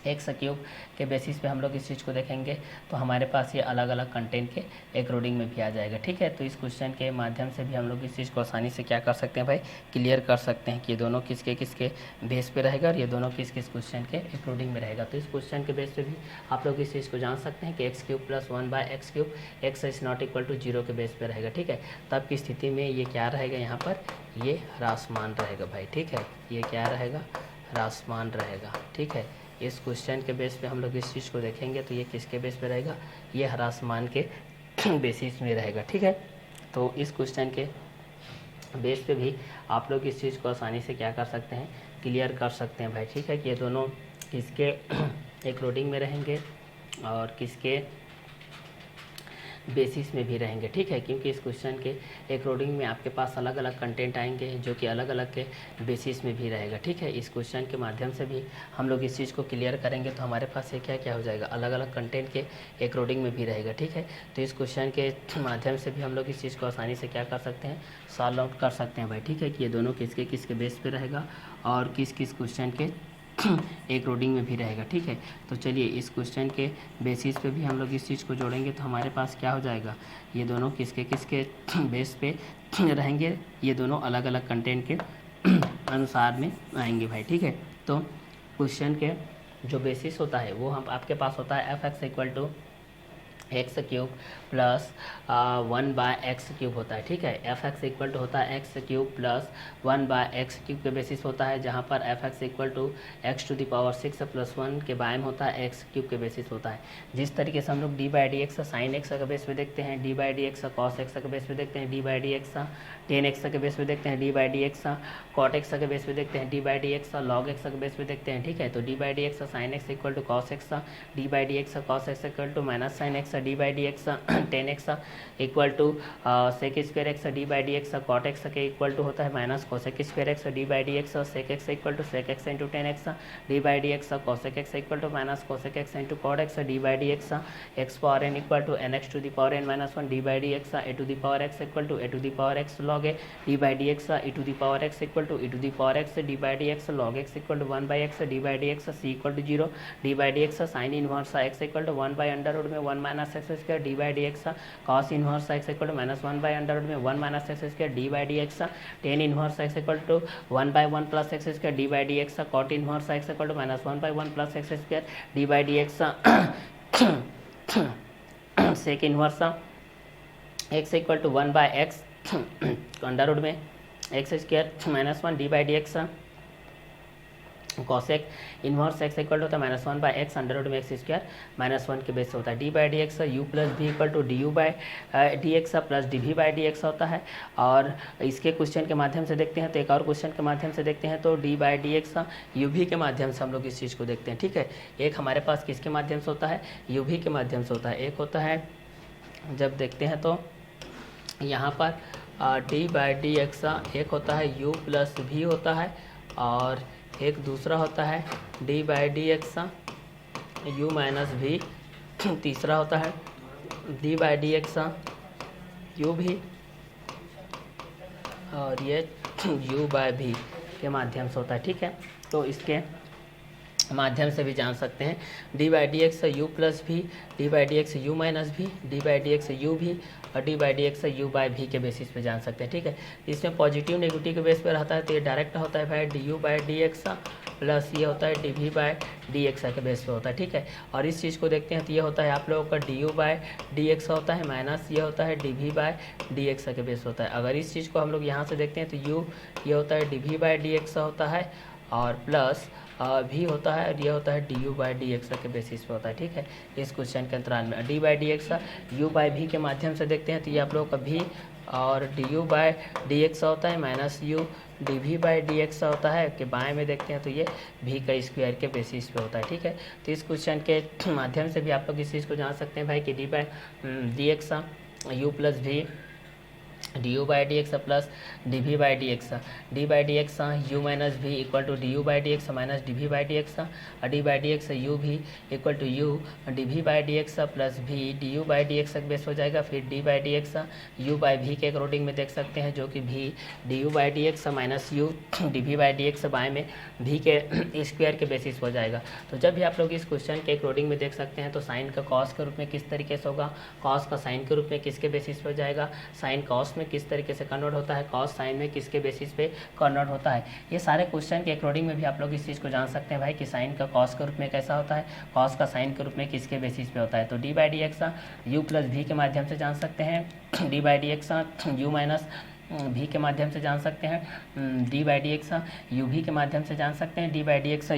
x cube के बेसिस पे हम लोग इस चीज़ को देखेंगे तो हमारे पास ये अलग अलग कंटेंट के एक रोडिंग में भी आ जाएगा। ठीक है, तो इस क्वेश्चन के माध्यम से भी हम लोग इस चीज़ को आसानी से क्या कर सकते हैं भाई, क्लियर कर सकते हैं कि ये दोनों किसके किसके बेस पे रहेगा और ये दोनों किस किस क्वेश्चन के एक रोडिंग में रहेगा। तो इस क्वेश्चन के बेस पे भी आप लोग इस चीज़ को जान सकते हैं कि x cube plus 1/x³ x is not equal to 0 के बेस पे रहेगा। ठीक है, तब की स्थिति में ये क्या रहेगा, यहाँ पर ये ह्रासमान रहेगा भाई। ठीक है, ये क्या रहेगा, ह्रासमान रहेगा। ठीक है, इस क्वेश्चन के बेस पे हम लोग इस चीज़ को देखेंगे तो ये किसके बेस पे रहेगा, ये ह्रासमान के बेसिस में रहेगा। ठीक है, तो इस क्वेश्चन के बेस पे भी आप लोग इस चीज़ को आसानी से क्या कर सकते हैं, क्लियर कर सकते हैं भाई। ठीक है कि ये दोनों किसके अकॉर्डिंग में रहेंगे और किसके बेसिस में भी रहेंगे। ठीक है, क्योंकि इस क्वेश्चन के अकॉर्डिंग में आपके पास अलग अलग कंटेंट आएंगे जो कि अलग अलग के बेसिस में भी रहेगा। ठीक है, इस क्वेश्चन के माध्यम से भी हम लोग इस चीज़ को क्लियर करेंगे तो हमारे पास ये क्या क्या हो जाएगा, अलग अलग कंटेंट के अकॉर्डिंग में भी रहेगा। ठीक है, तो इस क्वेश्चन के माध्यम से भी हम लोग इस चीज़ को आसानी से क्या कर सकते हैं, सॉल्व आउट कर सकते हैं भाई। ठीक है, कि ये दोनों किसके किसके बेस पे रहेगा और किस किस क्वेश्चन के अकॉर्डिंग में भी रहेगा। ठीक है, तो चलिए इस क्वेश्चन के बेसिस पे भी हम लोग इस चीज़ को जोड़ेंगे तो हमारे पास क्या हो जाएगा, ये दोनों किसके किसके बेस पे रहेंगे, ये दोनों अलग अलग कंटेंट के अनुसार में आएंगे भाई। ठीक है, तो क्वेश्चन के जो बेसिस होता है वो हम आपके पास होता है f x equal to x cube plus 1/x³ होता है। ठीक है, एफ एक्स इक्वल टू होता है x³ प्लस 1/x³ के बेसिस होता है, जहाँ पर F x equal to x⁻6 + 1 के बाय में होता है x³ के बेसिस होता है। जिस तरीके से हम लोग d/dx साइन x का बेस पे देखते हैं, d/dx कॉस x का बेस पे देखते हैं, d/dx tan x के बेस पे देखते हैं, d/dx cot x के बेस पे देखते हैं, d/dx log x के बेस पे देखते हैं। ठीक है, तो d/dx sine x equal to cos x, d/dx cos x equal to minus sine x, d/dx tan x equal to sec square x, d/dx cot x के इक्वल टू होता है minus cosec square x, d/dx sec x equal to sec x into tan x, d/dx cosec x equal to minus cosec x into cot x, d/dx x power n equal to nx to the power n minus 1, d/dx a to the power x equal to a to the power x log a, d/dx e to the power x equal to e to the power x, d/dx log x equal to 1/x, d/dx c equal to 0, d/dx sine inverse x equal to 1/√में 1 minus x square, d/dx cos inverse x equal to minus 1/√में 1 minus x square, d/dx tan inverse x equal to 1/1 plus x square, d/dx cot inverse x equal to minus 1/1 plus x square, d/dx sec inverse x equal to 1/x under में x square minus 1, d/dx cosec inverse x equal to होता है माइनस 1/x अंडर में एक्स स्क्वायर माइनस 1 के बेस से होता है, d/dx u plus v equal to du/dx plus dv/dx होता है। और इसके क्वेश्चन के माध्यम से देखते हैं तो एक और क्वेश्चन के माध्यम से देखते हैं तो d/dx uv के माध्यम से हम लोग इस चीज़ को देखते हैं। ठीक है, एक हमारे पास किसके माध्यम से होता है, uv के माध्यम से होता है। एक होता है जब देखते हैं तो यहाँ पर d/dx एक होता है u प्लस v होता है और एक दूसरा होता है d/dx u माइनस v, तीसरा होता है d/dx u भी और ये u/v के माध्यम से होता है। ठीक है, तो इसके माध्यम से भी जान सकते हैं d/dx u plus v, d/dx u minus v, d/dx u भी और d/dx u/v के बेसिस पे जान सकते हैं। ठीक है, इसमें पॉजिटिव नेगेटिव के बेस पे रहता है तो ये डायरेक्ट होता है भाई du/dx प्लस ये होता है dv/dx के बेस पे होता है। ठीक है, और इस चीज़ को देखते हैं तो ये होता है आप लोगों का du/dx होता है माइनस ये होता है dv/dx के बेस होता है। अगर इस चीज़ को हम लोग यहाँ से देखते हैं तो u ये होता है dv/dx होता है और प्लस भी होता है और ये होता है du/dx के बेसिस पे होता है। ठीक है, इस क्वेश्चन के अंतराल में d/dx u/v के माध्यम से देखते हैं तो ये आप लोगों का v और du/dx होता है माइनस u dv/dx होता है कि बाएं में देखते हैं तो ये v का स्क्वायर के बेसिस पे होता है। ठीक है, तो इस क्वेश्चन के माध्यम से भी आप लोग इस चीज़ को जान सकते हैं भाई कि d/dx u plus v du/dx plus dv/dx, d/dx u minus v equal to du/dx minus dv/dx, d/dx u भी equal to u dv/dx plus v du/dx तक बेस हो जाएगा। फिर d/dx u/v के अकॉर्डिंग में देख सकते हैं जो कि v du/dx minus u dv/dx बाएँ में v के स्क्वायर के बेसिस हो जाएगा। तो जब भी आप लोग इस क्वेश्चन के अकॉर्डिंग में देख सकते हैं तो साइन का कॉस के रूप में किस तरीके से होगा, कॉस का साइन के रूप में किसके बेसिस पे हो जाएगा, साइन कॉस में किस तरीके से कन्वर्ट होता है, कॉस साइन में किसके बेसिस पे कन्वर्ट होता है। ये सारे क्वेश्चन के अकॉर्डिंग में भी आप लोग इस चीज़ को जान सकते हैं भाई कि साइन का कॉस के रूप में कैसा होता है, कॉस का साइन के रूप में किसके बेसिस पे होता है। तो d/dx u प्लस v के माध्यम से जान सकते हैं, d/dx u माइनस v के माध्यम से जान सकते हैं, d/dx u v के माध्यम से जान सकते हैं, d/dx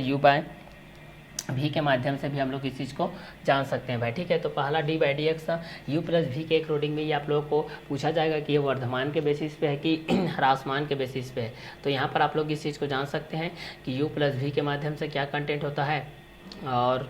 भी के माध्यम से भी हम लोग इस चीज़ को जान सकते हैं भाई, ठीक है। तो पहला D by D x you plus भी के अकॉर्डिंग में ये आप लोगों को पूछा जाएगा कि ये वर्धमान के बेसिस पे है कि ह्रासमान के बेसिस पे है। तो यहाँ पर आप लोग इस चीज़ को जान सकते हैं कि यू प्लस भी के माध्यम से क्या कंटेंट होता है और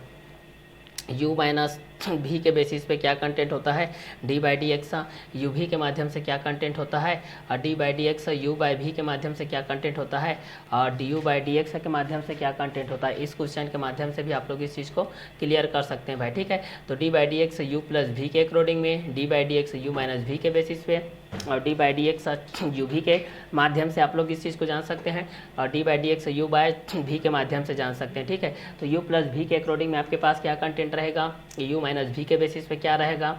u माइनस भी के बेसिस पे क्या कंटेंट होता है, D by D x u भी के माध्यम से क्या कंटेंट होता है और D by D x u by भी के माध्यम से क्या कंटेंट होता है और D u by D x के माध्यम से क्या कंटेंट होता है। इस क्वेश्चन के माध्यम से भी आप लोग इस चीज़ को क्लियर कर सकते हैं भाई, ठीक है। तो D by D x you plus भी के अकॉर्डिंग में, D by D x u minus भी के बेसिस पे और D by D x u भी के माध्यम से आप लोग इस चीज़ को जान सकते हैं और D by D x u by भी के माध्यम से जान सकते हैं, ठीक है। तो यू प्लस भी के अकॉर्डिंग में आपके पास क्या कंटेंट रहेगा, यू माइनस भी के बेसिस पे क्या रहेगा,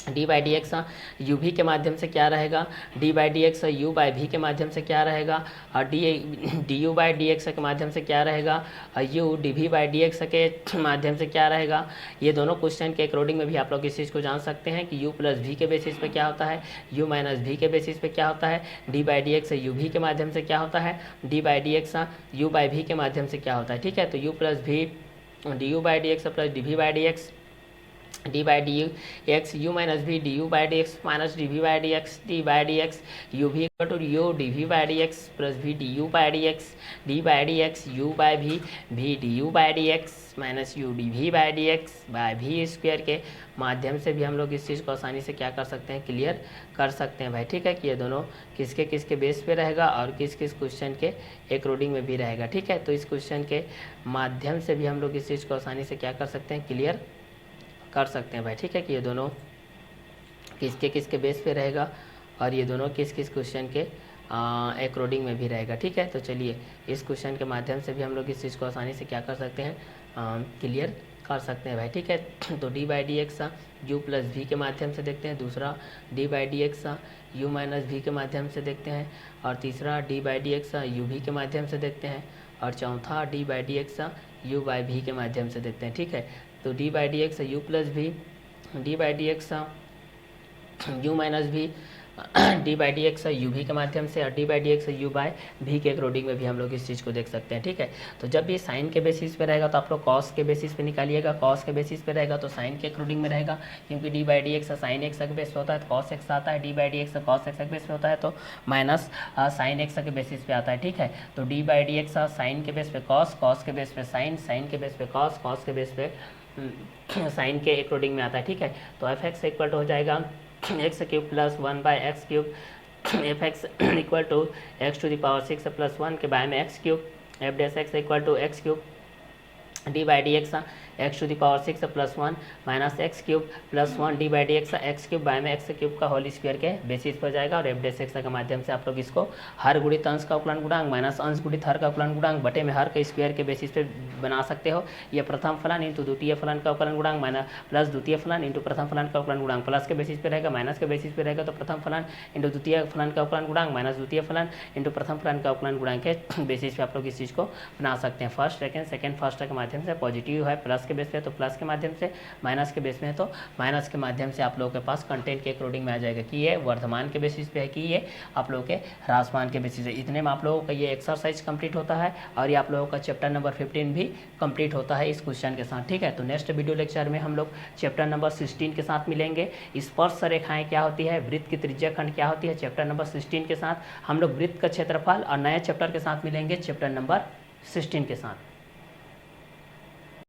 D by D x u भी के माध्यम से क्या रहेगा, D by D x u by भी के माध्यम से क्या रहेगा और D u by D x के माध्यम से क्या रहेगा और U D v by D x के माध्यम से क्या रहेगा। ये दोनों क्वेश्चन के अकॉर्डिंग में भी आप लोग इस चीज़ को जान सकते हैं कि यू प्लस भी के बेसिस पे क्या होता है, यू माइनस भी के बेसिस पे क्या होता है, D by D x u भी के माध्यम से क्या होता है, D by D x u by भी के माध्यम से क्या होता है, ठीक है। तो u plus v d u by D x plus d v by D x D by D x u minus v d u by D x minus d v by D x D by D x u v equal to u d v by D x plus v d u by D x u by v d u by D x minus u d v by D x by भी स्क्वायर के माध्यम से भी हम लोग इस चीज़ को आसानी से क्या कर सकते हैं, क्लियर कर सकते हैं भाई, ठीक है। कि ये दोनों किसके किसके बेस पे रहेगा और किस किस क्वेश्चन के अकॉर्डिंग में भी रहेगा, ठीक है। तो इस क्वेश्चन के माध्यम से भी हम लोग इस चीज़ को आसानी से क्या कर सकते हैं, क्लियर कर सकते हैं भाई, ठीक है। कि ये दोनों किसके किसके बेस पे रहेगा और ये दोनों किस किस क्वेश्चन के अकॉर्डिंग में भी रहेगा, ठीक है। तो चलिए इस क्वेश्चन के माध्यम से भी हम लोग इस चीज़ को आसानी से क्या कर सकते हैं, क्लियर कर सकते हैं भाई, ठीक है। तो D by D x you plus भी के माध्यम से देखते हैं, दूसरा D by D x u minus भी के माध्यम से देखते हैं और तीसरा D by D x u भी के माध्यम से देखते हैं और चौथा d by D x u by भी के माध्यम से देखते हैं, ठीक है। तो D by D x you plus v, D by D x u minus v, D by D x u भी के माध्यम से और D by D x u by भी के अकॉर्डिंग में भी हम लोग इस चीज़ को देख सकते हैं, ठीक है। तो जब ये साइन के बेसिस पे रहेगा तो आप लोग कॉस के बेसिस पे निकालिएगा, कॉस के बेसिस पे रहेगा तो साइन के अकॉर्डिंग में रहेगा, क्योंकि d by D x sine x के बेस पे होता है तो कॉस एक्स आता है, D by D x cos x के बेस पे होता है तो माइनस साइन एक्स के बेसिस पे आता है, ठीक है। तो D by D x sine के बेस पे कॉस, कॉस के बेस पे साइन, साइन के बेस पे कॉस, कॉस के बेस पे साइन के अकॉर्डिंग में आता है, ठीक है। तो एफ एक्स इक्वल टू हो जाएगा x cube plus 1 by x cube, f x equal to x to the power 6 plus 1 के बाय में x cube, f dash x equal to x cube d by D x to the power 6 plus 1 minus x cube plus 1 d by D x cube by में एक्स क्यूब का होल स्क्वायर के बेसिस पर जाएगा और एफ डैश एक्स के माध्यम से आप लोग इसको हर गुणित अंश का अपलान गुणांक माइनस अंश गुणित हर का अपलान गुणांक बटे में हर के स्क्वायर के बेसिस पे बना सकते हो। यह प्रथम फलन इंटू द्वितीय फलन का अपलान गुणांक माइनस प्लस द्वितीय फलन इंटू प्रथम फलन का अपलान गुणांक प्लस के बेसिस पे रहेगा, माइनस के बेसिस पे रहेगा तो प्रथम फलन इंटू द्वितीय फलन का अपलान गुणांक माइनस द्वितीय फलन इंटू प्रथम फलन का अपलान गुणांक के बेसिस पे आप लोग इस चीज़ को बना सकते हैं। फर्स्ट सेकंड, सेकंड फर्स्ट के माध्यम से पॉजिटिव है प्लस के बेस पे तो प्लस के माध्यम से, माइनस के बेस में है तो माइनस के माध्यम से आप लोगों के पास कंटेंट के अकॉर्डिंग में आ जाएगा कि ये वर्धमान के बेसिस पे है कि ये आप लोगों के ह्रासमान के बेसिस है। इतने में आप लोगों का ये एक्सरसाइज कंप्लीट होता है और ये आप लोगों का चैप्टर नंबर 15 भी कंप्लीट होता है इस क्वेश्चन के साथ, ठीक है। तो नेक्स्ट वीडियो लेक्चर में हम लोग चैप्टर नंबर 16 के साथ मिलेंगे। स्पर्श रेखाएं क्या होती है, वृत्त की त्रिज्या खंड क्या होती है, चैप्टर नंबर 16 के साथ हम लोग वृत्त का क्षेत्रफल और नए चैप्टर के साथ मिलेंगे चैप्टर नंबर 16 के साथ।